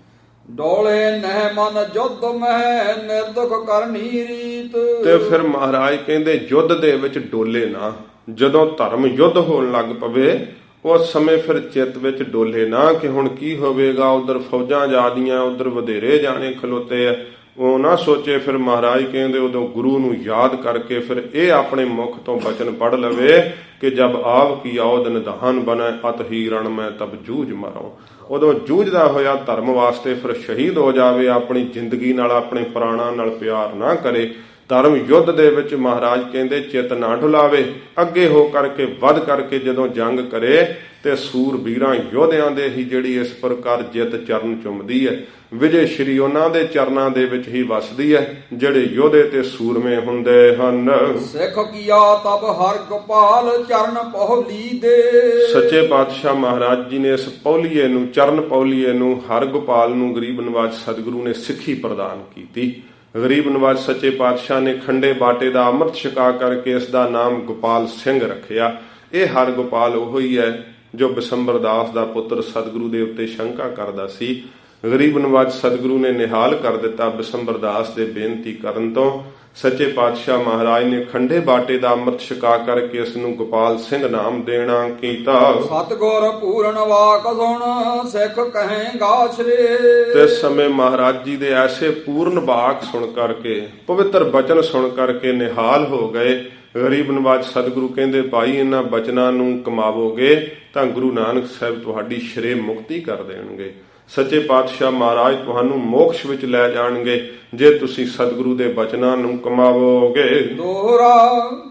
ਡੋਲੇ ਨਹਿ ਮਨ ਜੁਧ ਮਹਿ ਨਿਰਦੁਖ ਕਰਨੀ ਰੀਤ। ਤੇ ਫਿਰ ਮਹਾਰਾਜ ਕਹਿੰਦੇ ਯੁੱਧ ਦੇ ਵਿੱਚ ਡੋਲੇ ਨਾ। ਜਦੋਂ ਧਰਮ ਯੁੱਧ ਹੋਣ ਲੱਗ ਪਵੇ ਉਸ ਸਮੇਂ ਫਿਰ ਚਿੱਤ ਵਿੱਚ ਡੋਲੇ ਨਾ ਕਿ ਹੁਣ ਕੀ ਹੋਵੇਗਾ, ਉਧਰ ਫੌਜਾਂ ਜਾਦੀਆਂ, ਉਧਰ ਵਧੇਰੇ ਜਾਣੇ ਖਲੋਤੇ ਆ, ਉਹ ਨਾ ਸੋਚੇ। ਫਿਰ ਮਹਾਰਾਜ ਕਹਿੰਦੇ ਉਦੋਂ ਗੁਰੂ ਨੂੰ ਯਾਦ ਕਰਕੇ ਫਿਰ ਇਹ ਆਪਣੇ ਮੁਖ ਤੋਂ ਬਚਨ ਪੜ ਲਵੇ ਕਿ ਜਬ ਆਵ ਕੀ ਆਉਦ ਨਿਧਾਨ ਬਨੈ ਅਤ ਹੀ ਰਣ ਮੈਂ ਤਬ ਜੂਝ ਮਰੋ। ਉਦੋਂ ਜੂਝਦਾ ਹੋਇਆ ਧਰਮ ਵਾਸਤੇ ਫਿਰ ਸ਼ਹੀਦ ਹੋ ਜਾਵੇ, ਆਪਣੀ ਜ਼ਿੰਦਗੀ ਨਾਲ ਆਪਣੇ ਪ੍ਰਾਣਾਂ ਨਾਲ ਪਿਆਰ ਨਾ ਕਰੇ। ਧਰਮ ਯੁੱਧ ਦੇ ਵਿੱਚ ਮਹਾਰਾਜ ਕਹਿੰਦੇ ਚਿੱਤ ਨਾ ਢੁਲਾਵੇ, ਅੱਗੇ ਹੋ ਕਰਕੇ ਵੱਧ ਕਰਕੇ ਜਦੋਂ ਜੰਗ ਕਰੇ ਤੇ ਸੂਰਬੀਰਾਂ ਯੋਧਿਆਂ ਦੇ ਹੀ ਜਿਹੜੀ ਇਸ ਪ੍ਰਕਾਰ ਜਿੱਤ ਚਰਨ ਚੁੰਮਦੀ ਹੈ। ਵਿਜੇ ਸ਼੍ਰੀ ਉਹਨਾਂ ਦੇ ਚਰਨਾਂ ਦੇ ਵਿੱਚ ਹੀ ਵਸਦੀ ਹੈ ਜਿਹੜੇ ਯੋਧੇ ਤੇ ਸੂਰਮੇ ਹੁੰਦੇ ਹਨ। ਸਿੱਖ ਕੀਆ ਤਬ ਹਰ ਗੋਪਾਲ ਚਰਨ ਪੌਲੀ ਦੇ। ਸੱਚੇ ਪਾਤਸ਼ਾਹ ਮਹਾਰਾਜ ਜੀ ਨੇ ਇਸ ਪੌਲੀਏ ਨੂੰ, ਚਰਨ ਪੌਲੀਏ ਨੂੰ, ਹਰ ਗੋਪਾਲ ਨੂੰ ਗਰੀਬ ਨਵਾਜ ਸਤਿਗੁਰੂ ਨੇ ਸਿੱਖੀ ਪ੍ਰਦਾਨ ਕੀਤੀ। ਗਰੀਬ ਨਵਾਜ ਸੱਚੇ ਪਾਤਸ਼ਾਹ ਨੇ ਖੰਡੇ ਬਾਟੇ ਦਾ ਅੰਮ੍ਰਿਤ ਛਕਾ ਕਰਕੇ ਇਸ ਦਾ ਨਾਮ ਗੋਪਾਲ ਸਿੰਘ ਰੱਖਿਆ। ਇਹ ਹਰ ਗੋਪਾਲ ਉਹੋ ਹੀ ਹੈ ਜੋ ਬਿਸੰਬਰ ਦਾਸ ਦਾ ਪੁੱਤਰ ਸਤਿਗੁਰੂ ਦੇ ਉੱਤੇ ਸ਼ੰਕਾ ਕਰਦਾ ਸੀ। ਗਰੀਬ ਨਵਾਜ ਸਤਿਗੁਰੂ ਨੇ ਨਿਹਾਲ ਕਰ ਦਿੱਤਾ ਬਿਸੰਬਰ ਦਾਸ ਦੇ ਬੇਨਤੀ ਕਰਨ ਤੋਂ। ਸੱਚੇ ਪਾਤਸ਼ਾਹ ਮਹਾਰਾਜ ਨੇ ਖੰਡੇ ਬਾਟੇ ਦਾ ਅੰਮ੍ਰਿਤ ਛਕਾ ਕਰਕੇ ਇਸ ਨੂੰ ਗੋਪਾਲ ਸਿੰਘ ਨਾਮ ਦੇਣਾ ਕੀਤਾ। ਸਤਿਗੁਰ ਪੂਰਨ ਵਾਕ ਸੁਣ ਸਿੱਖ ਕਹੇਗਾ ਸ਼੍ਰੇ। ਤੇ ਸਮੇਂ ਮਹਾਰਾਜ ਜੀ ਦੇ ਐਸੇ ਪੂਰਨ ਵਾਕ ਸੁਣ ਕਰਕੇ, ਪਵਿੱਤਰ ਬਚਨ ਸੁਣ ਕਰਕੇ ਨਿਹਾਲ ਹੋ ਗਏ। ਗਰੀਬ ਨਵਾਜ ਸਤਿਗੁਰੂ ਕਹਿੰਦੇ ਭਾਈ ਇਹਨਾਂ ਬਚਨਾਂ ਨੂੰ ਕਮਾਵੋਗੇ ਤਾਂ ਗੁਰੂ ਨਾਨਕ ਸਾਹਿਬ ਤੁਹਾਡੀ ਸ਼੍ਰੇ ਮੁਕਤੀ ਕਰ ਦੇਣਗੇ। ਸੱਚੇ ਪਾਤਸ਼ਾਹ ਮਹਾਰਾਜ ਤੁਹਾਨੂੰ ਮੋਕਸ਼ ਵਿੱਚ ਲੈ ਜਾਣਗੇ ਜੇ ਤੁਸੀਂ ਸਤਿਗੁਰੂ ਦੇ ਬਚਨਾਂ ਨੂੰ ਕਮਾਵੋਗੇ। ਦੋਹਰਾ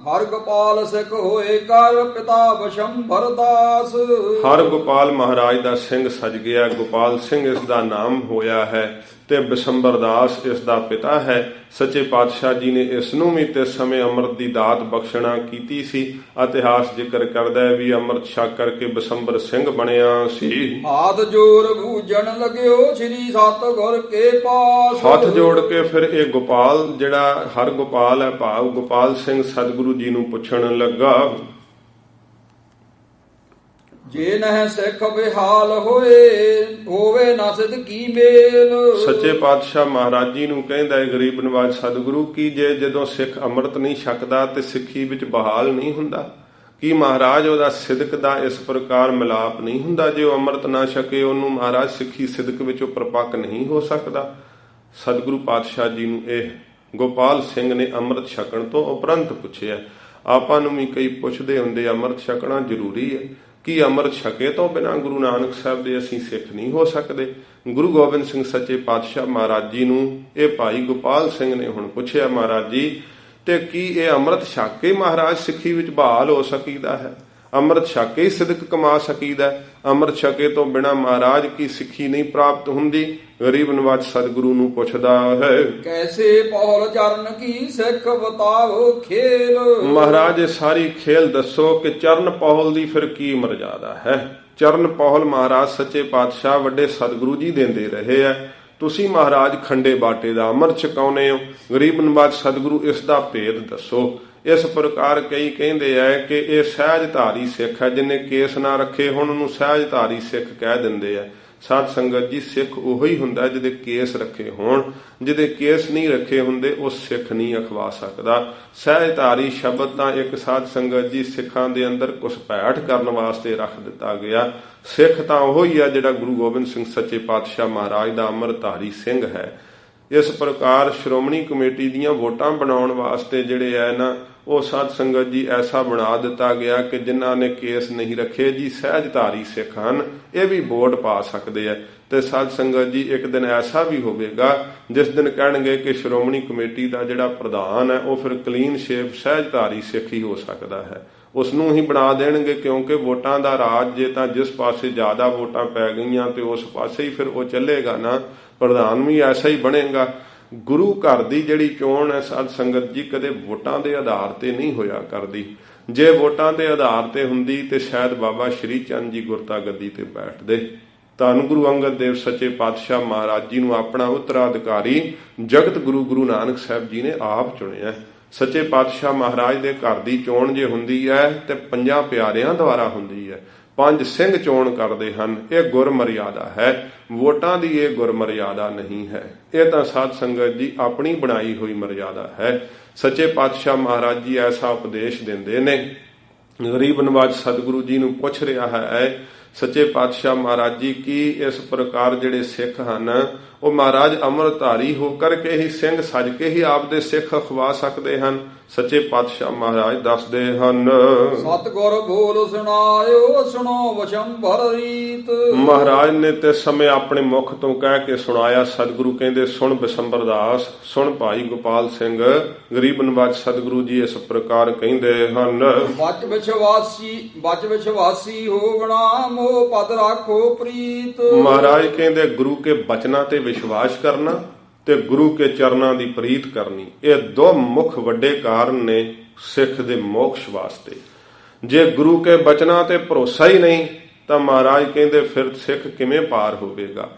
ਹਰ ਗੋਪਾਲ ਸਿੱਖ ਹੋਏ ਕਰ ਪਿਤਾ ਬਿਸ਼ੰਬਰ ਦਾਸ। ਹਰ ਗੋਪਾਲ ਮਹਾਰਾਜ ਦਾ ਸਿੰਘ ਸਜ ਗਿਆ, ਗੋਪਾਲ ਸਿੰਘ ਇਸ ਦਾ ਨਾਮ ਹੋਇਆ ਹੈ ਤੇ ਬਿਸ਼ੰਬਰ ਦਾਸ ਇਸ ਦਾ ਪਿਤਾ ਹੈ। ਸੱਚੇ ਪਾਤਸ਼ਾਹ ਜੀ ਨੇ ਇਸ ਨੂੰ ਵੀ ਤੇ ਸਮੇਂ ਅੰਮ੍ਰਿਤ ਦੀ ਦਾਤ ਬਖਸ਼ਣਾ ਕੀਤੀ ਸੀ। ਇਤਿਹਾਸ ਜ਼ਿਕਰ ਕਰਦਾ ਹੈ ਵੀ ਅੰਮ੍ਰਿਤ ਛਕ ਕਰਕੇ ਬਿਸ਼ੰਬਰ ਸਿੰਘ ਬਣਿਆ ਸੀ। ਹਾਥ ਜੋੜ ਬੂਝਣ ਲਗਿਓ ਸ੍ਰੀ ਸਤਿਗੁਰ ਕੇ ਪਾਸ। ਹੱਥ ਜੋੜ ਕੇ ਫਿਰ ਇਹ ਗੋਪਾਲ ਜਿਹੜਾ ਹਰ ਗੋਪਾਲ ਹੈ ਭਾਵ ਗੋਪਾਲ ਸਿੰਘ ਸਤਿਗੁਰੂ ਜੀ ਨੂੰ ਪੁੱਛਣ ਲੱਗਾ, ਜੇ ਨਹਿ ਸਿੱਖ ਬਿਹਾਲ ਹੋਵੇ ਨਾ ਸਿਦਕੀ ਮੇਲ। ਸੱਚੇ ਪਾਤਸ਼ਾਹ ਮਹਾਰਾਜ ਜੀ ਨੂੰ ਕਹਿੰਦਾ ਹੈ ਗਰੀਬ ਨਵਾਜ ਸਤਿਗੁਰੂ ਕੀ ਜੇ ਜਦੋਂ ਸਿੱਖ ਅੰਮ੍ਰਿਤ ਨਹੀਂ ਛਕਦਾ ਤੇ ਸਿੱਖੀ ਵਿੱਚ ਬਹਾਲ ਨਹੀਂ ਹੁੰਦਾ? ਕੀ ਮਹਾਰਾਜ ਉਹਦਾ ਸਿਦਕ ਦਾ ਇਸ ਪ੍ਰਕਾਰ ਮਿਲਾਪ ਨਹੀਂ ਹੁੰਦਾ? ਜੇ ਉਹ ਅੰਮ੍ਰਿਤ ਨਾ ਛਕੇ ਉਹਨੂੰ ਮਹਾਰਾਜ ਸਿੱਖੀ ਸਿਦਕ ਵਿੱਚੋਂ ਪ੍ਰਪੱਕ ਨਹੀਂ ਹੋ ਸਕਦਾ। ਸਤਿਗੁਰੂ ਪਾਤਸ਼ਾਹ ਜੀ ਨੂੰ ਇਹ ਗੋਪਾਲ ਸਿੰਘ ਨੇ ਅੰਮ੍ਰਿਤ ਛਕਣ ਤੋਂ ਉਪਰੰਤ ਪੁੱਛਿਆ। ਆਪਾਂ ਨੂੰ ਵੀ ਕਈ ਪੁੱਛਦੇ ਹੁੰਦੇ ਅੰਮ੍ਰਿਤ ਛਕਣਾ ਜ਼ਰੂਰੀ ਹੈ, ਕੀ ਅੰਮ੍ਰਿਤ ਛਕੇ ਤੋਂ ਬਿਨਾਂ ਗੁਰੂ ਨਾਨਕ ਸਾਹਿਬ ਦੇ ਅਸੀਂ ਸਿੱਖ ਨਹੀਂ ਹੋ ਸਕਦੇ? ਗੁਰੂ ਗੋਬਿੰਦ ਸਿੰਘ ਸੱਚੇ ਪਾਤਸ਼ਾਹ ਮਹਾਰਾਜ ਜੀ ਨੂੰ ਇਹ ਭਾਈ ਗੋਪਾਲ ਸਿੰਘ ਨੇ ਹੁਣ ਪੁੱਛਿਆ, ਮਹਾਰਾਜ ਜੀ ਤੇ ਕੀ ਇਹ ਅੰਮ੍ਰਿਤ ਛਕ ਕੇ ਮਹਾਰਾਜ ਸਿੱਖੀ ਵਿੱਚ ਬਹਾਲ ਹੋ ਸਕੀਦਾ ਹੈ? ਅੰਮ੍ਰਿਤ ਛਕ ਕੇ ਹੀ ਸਿਦਕ ਕਮਾ ਸਕੀਦਾ? ਅੰਮ੍ਰਿਤ ਛਕੇ ਤੋਂ ਬਿਨਾਂ ਮਹਾਰਾਜ ਕੀ ਸਿੱਖੀ ਨਹੀਂ ਪ੍ਰਾਪਤ ਹੁੰਦੀ? ਗਰੀਬ ਨਵਾਜ ਸਤਿਗੁਰੂ ਨੂੰ ਪੁੱਛਦਾ ਹੈ, ਕੈਸੇ ਪੌਲ ਚਰਨ ਕੀ ਸਿੱਖ ਬਤਾਵੋ ਖੇਲ। ਮਹਾਰਾਜ ਇਹ ਸਾਰੀ ਖੇਲ ਦੱਸੋ ਕਿ ਚਰਨ ਪੌਲ ਦੀ ਫਿਰ ਕੀ ਮਰਜ਼ਾਦਾ ਹੈ। ਚਰਨ ਪੌਲ ਮਹਾਰਾਜ ਸੱਚੇ ਪਾਤਸ਼ਾਹ ਵੱਡੇ ਸਤਿਗੁਰੂ ਜੀ ਦਿੰਦੇ ਰਹੇ ਆ, ਤੁਸੀਂ ਮਹਾਰਾਜ ਖੰਡੇ ਬਾਟੇ ਦਾ ਅੰਮ੍ਰਿਤ ਛਕਾਉਨੇ ਹੋ। ਗਰੀਬ ਨਵਾਜ ਸਤਿਗੁਰੂ ਇਸ ਦਾ ਭੇਦ ਦੱਸੋ। ਇਸ ਪ੍ਰਕਾਰ ਕਈ ਕਹਿੰਦੇ ਆ ਕਿ ਇਹ ਸਹਿਜਧਾਰੀ ਸਿੱਖ ਹੈ, ਜਿਹਨੇ ਕੇਸ ਨਾ ਰੱਖੇ ਹੁਣ ਉਹਨੂੰ ਸਹਿਜਧਾਰੀ ਸਿੱਖ ਕਹਿ ਦਿੰਦੇ ਆ। ਸਾਧ ਸੰਗਤ ਜੀ ਸਿੱਖ ਉਹੋ ਹੀ ਹੁੰਦਾ ਜਿਹਦੇ ਕੇਸ ਰੱਖੇ ਹੋਣ। ਜਿਹਦੇ ਕੇਸ ਨਹੀਂ ਰੱਖੇ ਹੁੰਦੇ ਉਹ ਸਿੱਖ ਨਹੀਂ ਅਖਵਾ ਸਕਦਾ। ਸਹਿਜਧਾਰੀ ਸ਼ਬਦ ਤਾਂ ਇੱਕ ਸਾਧ ਸੰਗਤ ਜੀ ਸਿੱਖਾਂ ਦੇ ਅੰਦਰ ਘੁਸਪੈਠ ਕਰਨ ਵਾਸਤੇ ਰੱਖ ਦਿੱਤਾ ਗਿਆ। ਸਿੱਖ ਤਾਂ ਉਹੋ ਹੀ ਆ ਜਿਹੜਾ ਗੁਰੂ ਗੋਬਿੰਦ ਸਿੰਘ ਸੱਚੇ ਪਾਤਸ਼ਾਹ ਮਹਾਰਾਜ ਦਾ ਅੰਮ੍ਰਿਤਧਾਰੀ ਸਿੰਘ ਹੈ। ਇਸ ਪ੍ਰਕਾਰ ਸ਼੍ਰੋਮਣੀ ਕਮੇਟੀ ਦੀਆਂ ਵੋਟਾਂ ਬਣਾਉਣ ਵਾਸਤੇ ਜਿਹੜੇ ਹੈ ਨਾ ਉਹ ਸਾਧ ਸੰਗਤ ਜੀ ਐਸਾ ਬਣਾ ਦਿੱਤਾ ਗਿਆ ਕਿ ਜਿਨ੍ਹਾਂ ਨੇ ਕੇਸ ਨਹੀਂ ਰੱਖੇ ਜੀ ਸਹਿਜਧਾਰੀ ਸਿੱਖ ਹਨ, ਇਹ ਵੀ ਵੋਟ ਪਾ ਸਕਦੇ ਆ। ਤੇ ਸਾਧ ਸੰਗਤ ਜੀ ਇੱਕ ਦਿਨ ਐਸਾ ਵੀ ਹੋਵੇਗਾ ਜਿਸ ਦਿਨ ਕਹਿਣਗੇ ਕਿ ਸ਼੍ਰੋਮਣੀ ਕਮੇਟੀ ਦਾ ਜਿਹੜਾ ਪ੍ਰਧਾਨ ਹੈ ਉਹ ਫਿਰ ਕਲੀਨ ਸ਼ੇਪ ਸਹਿਜਧਾਰੀ ਸਿੱਖ ਹੀ ਹੋ ਸਕਦਾ ਹੈ। ਉਸ ਨੂੰ ਹੀ ਬਣਾ ਦੇਣਗੇ, ਕਿਉਂਕਿ ਵੋਟਾਂ ਦਾ ਰਾਜ ਜੇ ਤਾਂ ਜਿਸ ਪਾਸੇ ਜ਼ਿਆਦਾ ਵੋਟਾਂ ਪੈ ਗਈਆਂ ਤੇ ਉਸ ਪਾਸੇ ਹੀ ਫਿਰ ਉਹ ਚੱਲੇਗਾ ਨਾ। ਪ੍ਰਧਾਨ ਵੀ ਐਸਾ ਹੀ ਬਣੇਗਾ। ਗੁਰੂ ਘਰ ਦੀ ਜਿਹੜੀ ਚੋਣ ਹੈ ਸਾਧ ਸੰਗਤ ਜੀ ਕਦੇ ਵੋਟਾਂ ਦੇ ਆਧਾਰ ਤੇ ਨਹੀਂ ਹੋਇਆ ਕਰਦੀ। ਜੇ ਵੋਟਾਂ ਦੇ ਆਧਾਰ ਤੇ ਹੁੰਦੀ ਤੇ ਸ਼ਾਇਦ ਬਾਬਾ ਸ਼੍ਰੀ ਚੰਦ ਜੀ ਗੁਰਤਾ ਗੱਦੀ ਤੇ ਬੈਠਦੇ। ਧੰਨ ਗੁਰੂ ਅੰਗਦ ਦੇਵ ਸੱਚੇ ਪਾਤਸ਼ਾਹ ਮਹਾਰਾਜ ਜੀ ਨੂੰ ਆਪਣਾ ਉੱਤਰਾਧਿਕਾਰੀ ਜਗਤ ਗੁਰੂ ਨਾਨਕ ਸਾਹਿਬ ਜੀ ਨੇ ਆਪ ਚੁਣਿਆ। ਸੱਚੇ ਪਾਤਸ਼ਾਹ ਮਹਾਰਾਜ ਦੇ ਘਰ ਦੀ ਚੋਣ ਜੇ ਹੁੰਦੀ ਹੈ ਤੇ 5 ਪਿਆਰਿਆਂ ਦੁਆਰਾ ਹੁੰਦੀ ਹੈ। 5 ਸਿੰਘ ਚੋਣ ਕਰਦੇ ਹਨ। ਇਹ ਗੁਰ ਮਰਿਆਦਾ ਹੈ। ਵੋਟਾਂ ਦੀ ਇਹ ਗੁਰ ਮਰਿਆਦਾ ਨਹੀਂ ਹੈ। ਇਹ ਤਾਂ ਸਾਧ ਸੰਗਤ ਜੀ ਆਪਣੀ ਬਣਾਈ ਹੋਈ ਮਰਿਆਦਾ ਹੈ। ਸੱਚੇ ਪਾਤਸ਼ਾਹ ਮਹਾਰਾਜ ਜੀ ਐਸਾ ਉਪਦੇਸ਼ ਦਿੰਦੇ ਨੇ। ਗਰੀਬ ਨਵਾਜ ਸਤਿਗੁਰੂ ਜੀ ਨੂੰ ਪੁੱਛ ਰਿਹਾ ਹੈ ਸੱਚੇ ਪਾਤਸ਼ਾਹ ਮਹਾਰਾਜ ਜੀ ਕੀ ਇਸ ਪ੍ਰਕਾਰ ਜਿਹੜੇ ਸਿੱਖ ਹਨ ਉਹ ਮਹਾਰਾਜ ਅੰਮ੍ਰਿਤਧਾਰੀ ਹੋ ਕਰਕੇ ਹੀ ਸਿੰਘ ਸੱਜ ਕੇ ਹੀ ਆਪਦੇ ਸਿੱਖ ਅਖਵਾ ਸਕਦੇ ਹਨ? ਸੱਚੇ ਪਾਤਸ਼ਾਹ ਮਹਾਰਾਜ ਦੱਸਦੇ ਹਨ, ਸਤਿਗੁਰ ਬੋਲ ਸੁਣਾਇਓ ਸੁਣੋ ਵਸ਼ੰਭਰ ਰੀਤ। ਮਹਾਰਾਜ ਨੇ ਤੇ ਸਮੇਂ ਆਪਣੇ ਮੁਖ ਤੋਂ ਕਹਿ ਕੇ ਸੁਣਾਇਆ। ਸਤਿਗੁਰੂ ਕਹਿੰਦੇ ਸੁਣ ਬਿਸੰਬਰ ਦਾਸ, ਸੁਣ ਭਾਈ ਗੋਪਾਲ ਸਿੰਘ। ਗਰੀਬ ਨਵਾਜ ਸਤਿਗੁਰੂ ਜੀ ਇਸ ਪ੍ਰਕਾਰ ਕਹਿੰਦੇ ਹਨ, ਬਚ ਵਿਸ਼ਵਾਸੀ ਹੋਵਣਾ ਮੋਹ ਪਦ ਰਾਖੋ ਪ੍ਰੀਤ। ਮਹਾਰਾਜ ਕਹਿੰਦੇ ਗੁਰੂ ਕੇ ਬਚਨਾਂ ਤੇ ਵਿਸ਼ਵਾਸ ਕਰਨਾ ਤੇ ਗੁਰੂ ਕੇ ਚਰਨਾਂ ਦੀ ਪ੍ਰੀਤ ਕਰਨੀ, ਇਹ 2 ਮੁੱਖ ਵੱਡੇ ਕਾਰਨ ਨੇ ਸਿੱਖ ਦੇ ਮੋਕਸ਼ ਵਾਸਤੇ। ਜੇ ਗੁਰੂ ਕੇ ਬਚਨਾਂ ਤੇ ਭਰੋਸਾ ਹੀ ਨਹੀਂ ਤਾਂ ਮਹਾਰਾਜ ਕਹਿੰਦੇ ਫਿਰ ਸਿੱਖ ਕਿਵੇਂ ਪਾਰ ਹੋਵੇਗਾ?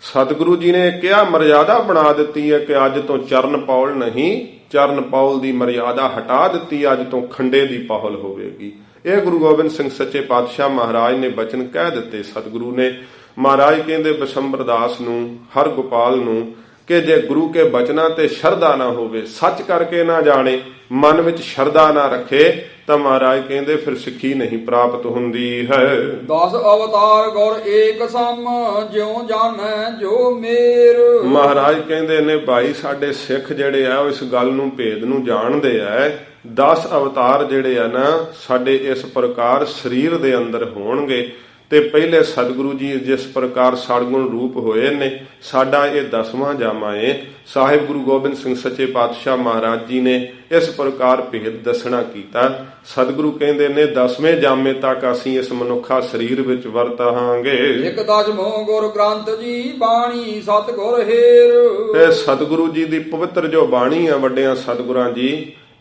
ਸਤਿਗੁਰੂ ਜੀ ਨੇ ਕਿਹਾ ਮਰਿਆਦਾ ਬਣਾ ਦਿੱਤੀ ਹੈ ਕਿ ਅੱਜ ਤੋਂ ਚਰਨ ਪੌਲ ਨਹੀਂ, ਚਰਨ ਪੌਲ ਦੀ ਮਰਿਆਦਾ ਹਟਾ ਦਿੱਤੀ, ਅੱਜ ਤੋਂ ਖੰਡੇ ਦੀ ਪਹੁਲ ਹੋਵੇਗੀ। ਇਹ ਗੁਰੂ ਗੋਬਿੰਦ ਸਿੰਘ ਸੱਚੇ ਪਾਤਸ਼ਾਹ ਮਹਾਰਾਜ ਨੇ ਬਚਨ ਕਹਿ ਦਿੱਤੇ ਸਤਿਗੁਰੂ ਨੇ। ਮਹਾਰਾਜ ਕਹਿੰਦੇ ਬਿਸੰਬਰ ਦਾਸ ਨੂੰ, ਹਰ ਗੋਪਾਲ ਨੂੰ ਕਿ ਜੇ ਗੁਰੂ ਕੇ ਬਚਨਾਂ ਤੇ ਸ਼ਰਧਾ ਨਾ ਹੋਵੇ, ਸੱਚ ਕਰਕੇ ਨਾ ਜਾਣੇ, ਮਨ ਵਿੱਚ ਸ਼ਰਧਾ ਨਾ ਰੱਖੇ ਤਾਂ ਮਹਾਰਾਜ ਕਹਿੰਦੇ ਫਿਰ ਸਿੱਖੀ ਨਹੀਂ ਪ੍ਰਾਪਤ ਹੁੰਦੀ ਹੈ। 10 ਅਵਤਾਰ ਗੁਰ ਏਕ ਸਮ ਜਿਉ ਜਾਣੈ ਜੋ ਮੇਰ। ਮਹਾਰਾਜ ਕਹਿੰਦੇ ਨੇ ਭਾਈ ਸਾਡੇ ਸਿੱਖ ਜਿਹੜੇ ਆ ਉਹ ਇਸ ਗੱਲ ਨੂੰ ਭੇਦ ਨੂੰ ਜਾਣਦੇ ਆ। 10 ਅਵਤਾਰ ਜਿਹੜੇ ਆ ਨਾ ਸਾਡੇ ਇਸ ਪ੍ਰਕਾਰ ਸਰੀਰ ਦੇ ਅੰਦਰ ਹੋਣਗੇ ਤੇ ਪਹਿਲੇ ਸਤਿਗੁਰੂ ਜੀ ਜਿਸ ਪ੍ਰਕਾਰ ਸੜਗੁਣ ਰੂਪ ਹੋਏ ਨੇ, ਸਾਡਾ ਇਹ 10ਵਾਂ ਜਾਮਾ ਏ। ਸਾਹਿਬ ਗੁਰੂ ਗੋਬਿੰਦ ਸਿੰਘ ਸੱਚੇ ਪਾਤਸ਼ਾਹ ਮਹਾਰਾਜ ਜੀ ਨੇ ਇਸ ਪ੍ਰਕਾਰ ਭੇਦ ਦੱਸਣਾ ਕੀਤਾ। ਸਤਿਗੁਰੂ ਕਹਿੰਦੇ ਨੇ 10ਵੇਂ ਜਾਮੇ ਤੱਕ ਅਸੀਂ ਇਸ ਮਨੁੱਖਾ ਸਰੀਰ ਵਿੱਚ ਵਰਤਾਂਗੇ। ਇੱਕ 10ਵਾਂ ਗੁਰ ਗ੍ਰੰਥ ਜੀ ਬਾਣੀ ਸਤਿਗੁਰ ਹੇਰ। ਇਹ ਸਤਿਗੁਰੂ ਜੀ ਦੀ ਪਵਿੱਤਰ ਜੋ ਬਾਣੀ ਆ ਵੱਡਿਆਂ ਸਤਿਗੁਰਾਂ ਜੀ,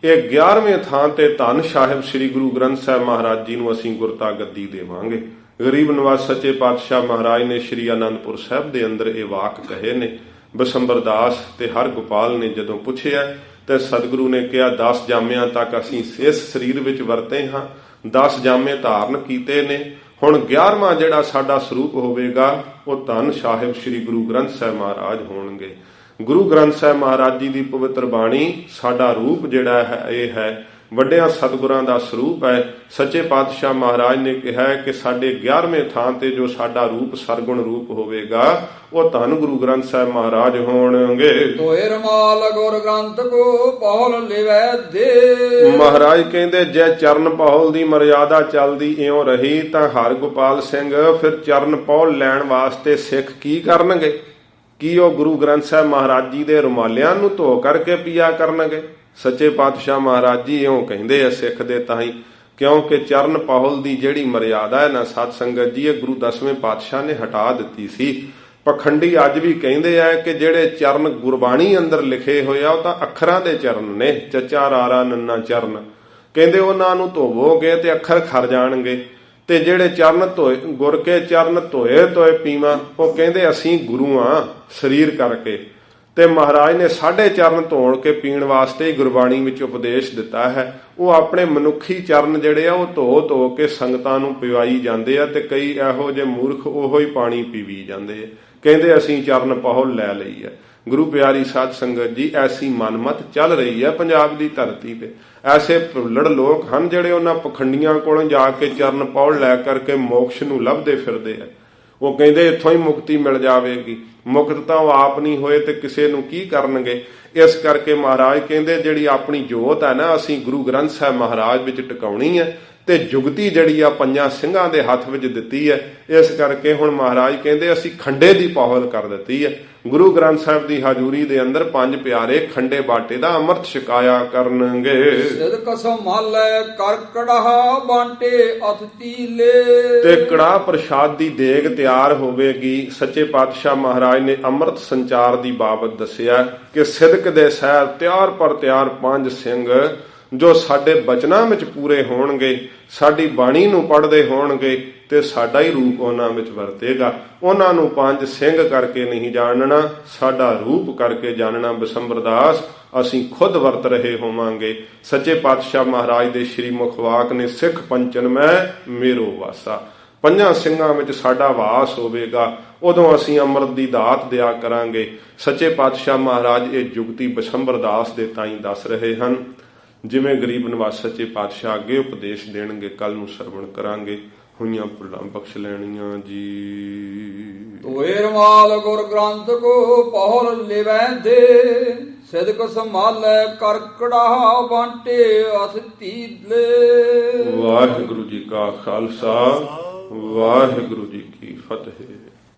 ਇਹ 11ਵੇਂ ਥਾਂ ਤੇ ਧੰਨ ਸਾਹਿਬ ਸ੍ਰੀ ਗੁਰੂ ਗ੍ਰੰਥ ਸਾਹਿਬ ਮਹਾਰਾਜ ਜੀ ਨੂੰ ਅਸੀਂ ਗੁਰਤਾ ਗੱਦੀ ਦੇਵਾਂਗੇ। ਗਰੀਬ ਨਵਾਜ ਸੱਚੇ ਪਾਤਸ਼ਾਹ ਮਹਾਰਾਜ ਨੇ ਸ਼੍ਰੀ ਆਨੰਦਪੁਰ ਸਾਹਿਬ ਦੇ ਅੰਦਰ ਇਹ ਵਾਕ ਕਹੇ ਨੇ। ਬਿਸੰਬਰ ਦਾਸ ਤੇ ਹਰ ਗੋਪਾਲ ਨੇ ਜਦੋਂ ਪੁੱਛਿਆ ਤੇ ਸਤਿਗੁਰੂ ਨੇ ਕਿਹਾ 10 ਜਾਮਿਆਂ ਤੱਕ ਅਸੀਂ ਇਸ ਸਰੀਰ ਵਿੱਚ ਵਰਤੇ ਹਾਂ, 10 ਜਾਮੇ ਧਾਰਨ ਕੀਤੇ ਨੇ। ਹੁਣ 11ਵਾਂ ਜਿਹੜਾ ਸਾਡਾ ਸਰੂਪ ਹੋਵੇਗਾ ਉਹ ਧੰਨ ਸਾਹਿਬ ਸ੍ਰੀ ਗੁਰੂ ਗ੍ਰੰਥ ਸਾਹਿਬ ਮਹਾਰਾਜ ਹੋਣਗੇ। ਗੁਰੂ ਗ੍ਰੰਥ ਸਾਹਿਬ ਮਹਾਰਾਜ ਜੀ ਦੀ ਪਵਿੱਤਰ ਬਾਣੀ ਸਾਡਾ ਰੂਪ ਜਿਹੜਾ ਹੈ ਇਹ ਹੈ, ਵੱਡਿਆਂ ਸਤਿਗੁਰਾਂ ਦਾ ਸਰੂਪ ਹੈ। ਸੱਚੇ ਪਾਤਸ਼ਾਹ ਮਹਾਰਾਜ ਨੇ ਕਿਹਾ ਕਿ ਸਾਡੇ 11ਵੇਂ ਥਾਂ ਤੇ ਜੋ ਸਾਡਾ ਰੂਪ ਸਰਗੁਣ ਰੂਪ ਹੋਵੇਗਾ ਉਹ ਧੰਨ ਗੁਰੂ ਗ੍ਰੰਥ ਸਾਹਿਬ ਮਹਾਰਾਜ ਹੋਣਗੇ। ਤੋਏ ਰਮਾਲ ਗੁਰ ਗ੍ਰੰਥ ਕੋ ਪਹੁਲ ਲਿਵੈ ਦੇ। ਮਹਾਰਾਜ ਕਹਿੰਦੇ ਜੇ ਚਰਨ ਪਹੁਲ ਦੀ ਮਰਿਆਦਾ ਚੱਲਦੀ ਇਉਂ ਰਹੀ ਤਾਂ ਹਰ ਗੋਪਾਲ ਸਿੰਘ ਫਿਰ ਚਰਨ ਪਹੁਲ ਲੈਣ ਵਾਸਤੇ ਸਿੱਖ ਕੀ ਕਰਨਗੇ? ਕੀ ਉਹ ਗੁਰੂ ਗ੍ਰੰਥ ਸਾਹਿਬ ਮਹਾਰਾਜ ਜੀ ਦੇ ਰੁਮਾਲਿਆਂ ਨੂੰ ਧੋ ਕਰਕੇ ਪੀਆ ਕਰਨਗੇ? ਸੱਚੇ ਪਾਤਸ਼ਾਹ ਮਹਾਰਾਜ ਜੀ ਇਉਂ ਕਹਿੰਦੇ ਆ ਸਿੱਖ ਦੇ ਤਾਂ ਹੀ, ਕਿਉਂਕਿ ਚਰਨ ਪਹੁਲ ਦੀ ਜਿਹੜੀ ਮਰਿਆਦਾ ਹੈ ਨਾ ਸਤ ਸੰਗਤ ਜੀ, ਇਹ ਗੁਰੂ 10ਵੇਂ ਪਾਤਸ਼ਾਹ ਨੇ ਹਟਾ ਦਿੱਤੀ ਸੀ। ਪਖੰਡੀ ਅੱਜ ਵੀ ਕਹਿੰਦੇ ਆ ਕਿ ਜਿਹੜੇ ਚਰਨ ਗੁਰਬਾਣੀ ਅੰਦਰ ਲਿਖੇ ਹੋਏ ਆ ਉਹ ਤਾਂ ਅੱਖਰਾਂ ਦੇ ਚਰਨ ਨੇ, ਚੱਚਾ ਰਾਰਾ ਨੰਨਾ ਚਰਨ। ਕਹਿੰਦੇ ਉਹਨਾਂ ਨੂੰ ਧੋਵੋਗੇ ਤੇ ਅੱਖਰ ਖਰ ਜਾਣਗੇ, ਤੇ ਜਿਹੜੇ ਚਰਨ ਧੋਏ ਗੁਰ ਕੇ ਚਰਨ ਧੋਏ ਧੋਏ ਪੀਵਾਂ, ਉਹ ਕਹਿੰਦੇ ਅਸੀਂ ਗੁਰੂ ਆ ਸਰੀਰ ਕਰਕੇ। ਤੇ ਮਹਾਰਾਜ ਨੇ ਸਾਡੇ ਚਰਨ ਧੋਣ ਕੇ ਪੀਣ ਵਾਸਤੇ ਹੀ ਗੁਰਬਾਣੀ ਵਿੱਚ ਉਪਦੇਸ਼ ਦਿੱਤਾ ਹੈ। ਉਹ ਆਪਣੇ ਮਨੁੱਖੀ ਚਰਨ ਜਿਹੜੇ ਆ ਉਹ ਧੋ ਧੋ ਕੇ ਸੰਗਤਾਂ ਨੂੰ ਪਿਵਾਈ ਜਾਂਦੇ ਆ, ਤੇ ਕਈ ਇਹੋ ਜਿਹੇ ਮੂਰਖ ਉਹੋ ਹੀ ਪਾਣੀ ਪੀਵੀ ਜਾਂਦੇ ਆ, ਕਹਿੰਦੇ ਅਸੀਂ ਚਰਨ ਪਹੁਲ ਲੈ ਲਈ ਹੈ। ਗੁਰੂ ਪਿਆਰੀ ਸਾਧ ਸੰਗਤ ਜੀ, ਐਸੀ ਮਨਮਤ ਚੱਲ ਰਹੀ ਹੈ ਪੰਜਾਬ ਦੀ ਧਰਤੀ ਤੇ। ਐਸੇ ਭੁੱਲੜ ਲੋਕ ਹਨ ਜਿਹੜੇ ਉਹਨਾਂ ਪਖੰਡੀਆਂ ਕੋਲੋਂ ਜਾ ਕੇ ਚਰਨ ਪਹੁਲ ਲੈ ਕਰਕੇ ਮੋਕਸ਼ ਨੂੰ ਲੱਭਦੇ ਫਿਰਦੇ ਆ। ਉਹ ਕਹਿੰਦੇ ਇੱਥੋਂ ਹੀ ਮੁਕਤੀ ਮਿਲ ਜਾਵੇਗੀ। ਮੁਕਤ ਤਾਂ ਉਹ ਆਪ ਨਹੀਂ ਹੋਏ ਤੇ ਕਿਸੇ ਨੂੰ ਕੀ ਕਰਨਗੇ। ਇਸ ਕਰਕੇ ਮਹਾਰਾਜ ਕਹਿੰਦੇ ਜਿਹੜੀ ਆਪਣੀ ਜੋਤ ਹੈ ਨਾ, ਅਸੀਂ ਗੁਰੂ ਗ੍ਰੰਥ ਸਾਹਿਬ ਮਹਾਰਾਜ ਵਿੱਚ ਟਿਕਾਉਣੀ ਹੈ, ਤੇ ਜੁਗਤੀ ਜਿਹੜੀ ਆ ਪੰਜਾਂ ਸਿੰਘਾਂ ਦੇ ਹੱਥ ਵਿੱਚ ਦਿੱਤੀ ਹੈ। ਇਸ ਕਰਕੇ ਹੁਣ ਮਹਾਰਾਜ ਕਹਿੰਦੇ ਅਸੀਂ ਖੰਡੇ ਦੀ ਪਹੁਲ ਕਰ ਦਿੱਤੀ ਹੈ। ਗੁਰੂ ਗ੍ਰੰਥ ਸਾਹਿਬ ਦੀ ਹਾਜ਼ੂਰੀ ਦੇ ਅੰਦਰ ਪੰਜ ਪਿਆਰੇ ਖੰਡੇ ਬਾਟੇ ਦਾ ਅੰਮ੍ਰਿਤ ਛਕਾਇਆ ਕਰਨਗੇ। ਸਿਦਕ ਸੰਭਾਲੈ ਕਰ ਕੜਾਹ ਬਾਂਟੇ ਅਥ ਤੀਲੇ, ਤੇ ਕੜਾਹ ਪ੍ਰਸ਼ਾਦ ਦੀ ਦੇਗ ਤਿਆਰ ਹੋਵੇਗੀ। ਸੱਚੇ ਪਾਤਸ਼ਾਹ ਮਹਾਰਾਜ ਨੇ ਅੰਮ੍ਰਿਤ ਸੰਚਾਰ ਦੀ ਬਾਬਤ ਦੱਸਿਆ ਕਿ ਸਿਦਕ ਦੇ ਸਹਿਰ ਤਿਆਰ ਪਰ ਤਿਆਰ ਪੰਜ ਸਿੰਘ ਜੋ ਸਾਡੇ ਬਚਨਾਂ ਵਿੱਚ ਪੂਰੇ ਹੋਣਗੇ, ਸਾਡੀ ਬਾਣੀ ਨੂੰ ਪੜ੍ਹਦੇ ਹੋਣਗੇ, ਤੇ ਸਾਡਾ ਹੀ ਰੂਪ ਉਹਨਾਂ ਵਿੱਚ ਵਰਤੇਗਾ। ਉਹਨਾਂ ਨੂੰ ਪੰਜ ਸਿੰਘ ਕਰਕੇ ਨਹੀਂ ਜਾਣਨਾ, ਸਾਡਾ ਰੂਪ ਕਰਕੇ ਜਾਣਨਾ। ਬਿਸੰਬਰ ਦਾਸ, ਅਸੀਂ ਖੁਦ ਵਰਤ ਰਹੇ ਹੋਵਾਂਗੇ। ਸੱਚੇ ਪਾਤਸ਼ਾਹ ਮਹਾਰਾਜ ਦੇ ਸ਼੍ਰੀ ਮੁਖਵਾਕ ਨੇ ਸਿੱਖ ਪੰਚਨ ਮੈਂ ਮੇਰੋ ਵਾਸਾ, ਪੰਜਾਂ ਸਿੰਘਾਂ ਵਿੱਚ ਸਾਡਾ ਵਾਸ ਹੋਵੇਗਾ। ਉਦੋਂ ਅਸੀਂ ਅੰਮ੍ਰਿਤ ਦੀ ਦਾਤ ਦਿਆ ਕਰਾਂਗੇ। ਸੱਚੇ ਪਾਤਸ਼ਾਹ ਮਹਾਰਾਜ ਇਹ ਜੁਗਤੀ ਬਿਸੰਬਰ ਦਾਸ ਦੇ ਤਾਈਂ ਦੱਸ ਰਹੇ ਹਨ। ਜਿਵੇਂ ਗਰੀਬ ਨਿਵਾਸ ਸੱਚੇ ਪਾਤਸ਼ਾਹ ਅੱਗੇ ਉਪਦੇਸ਼ ਦੇਣਗੇ, ਕੱਲ ਨੂੰ ਸਰਵਣ ਕਰਾਂਗੇ। ਹੋਈਆਂ ਭੁੱਲਾਂ ਬਖਸ਼ ਲੈਣੀਆਂ ਜੀ। ਤੋਏ ਰਮਾਲ ਗੁਰ ਗ੍ਰੰਥ ਕੋ ਪਹੁਲ ਲਿਵੈ ਦੇ, ਸਿਦਕ ਸੰਭਾਲੈ ਕਰ ਕੜਾਹ ਬਾਂਟੇ ਅਥ ਤੀਲੇ। ਵਾਹਿਗੁਰੂ ਜੀ ਕਾ ਖਾਲਸਾ, ਵਾਹਿਗੁਰੂ ਜੀ ਕੀ ਫਤਿਹ।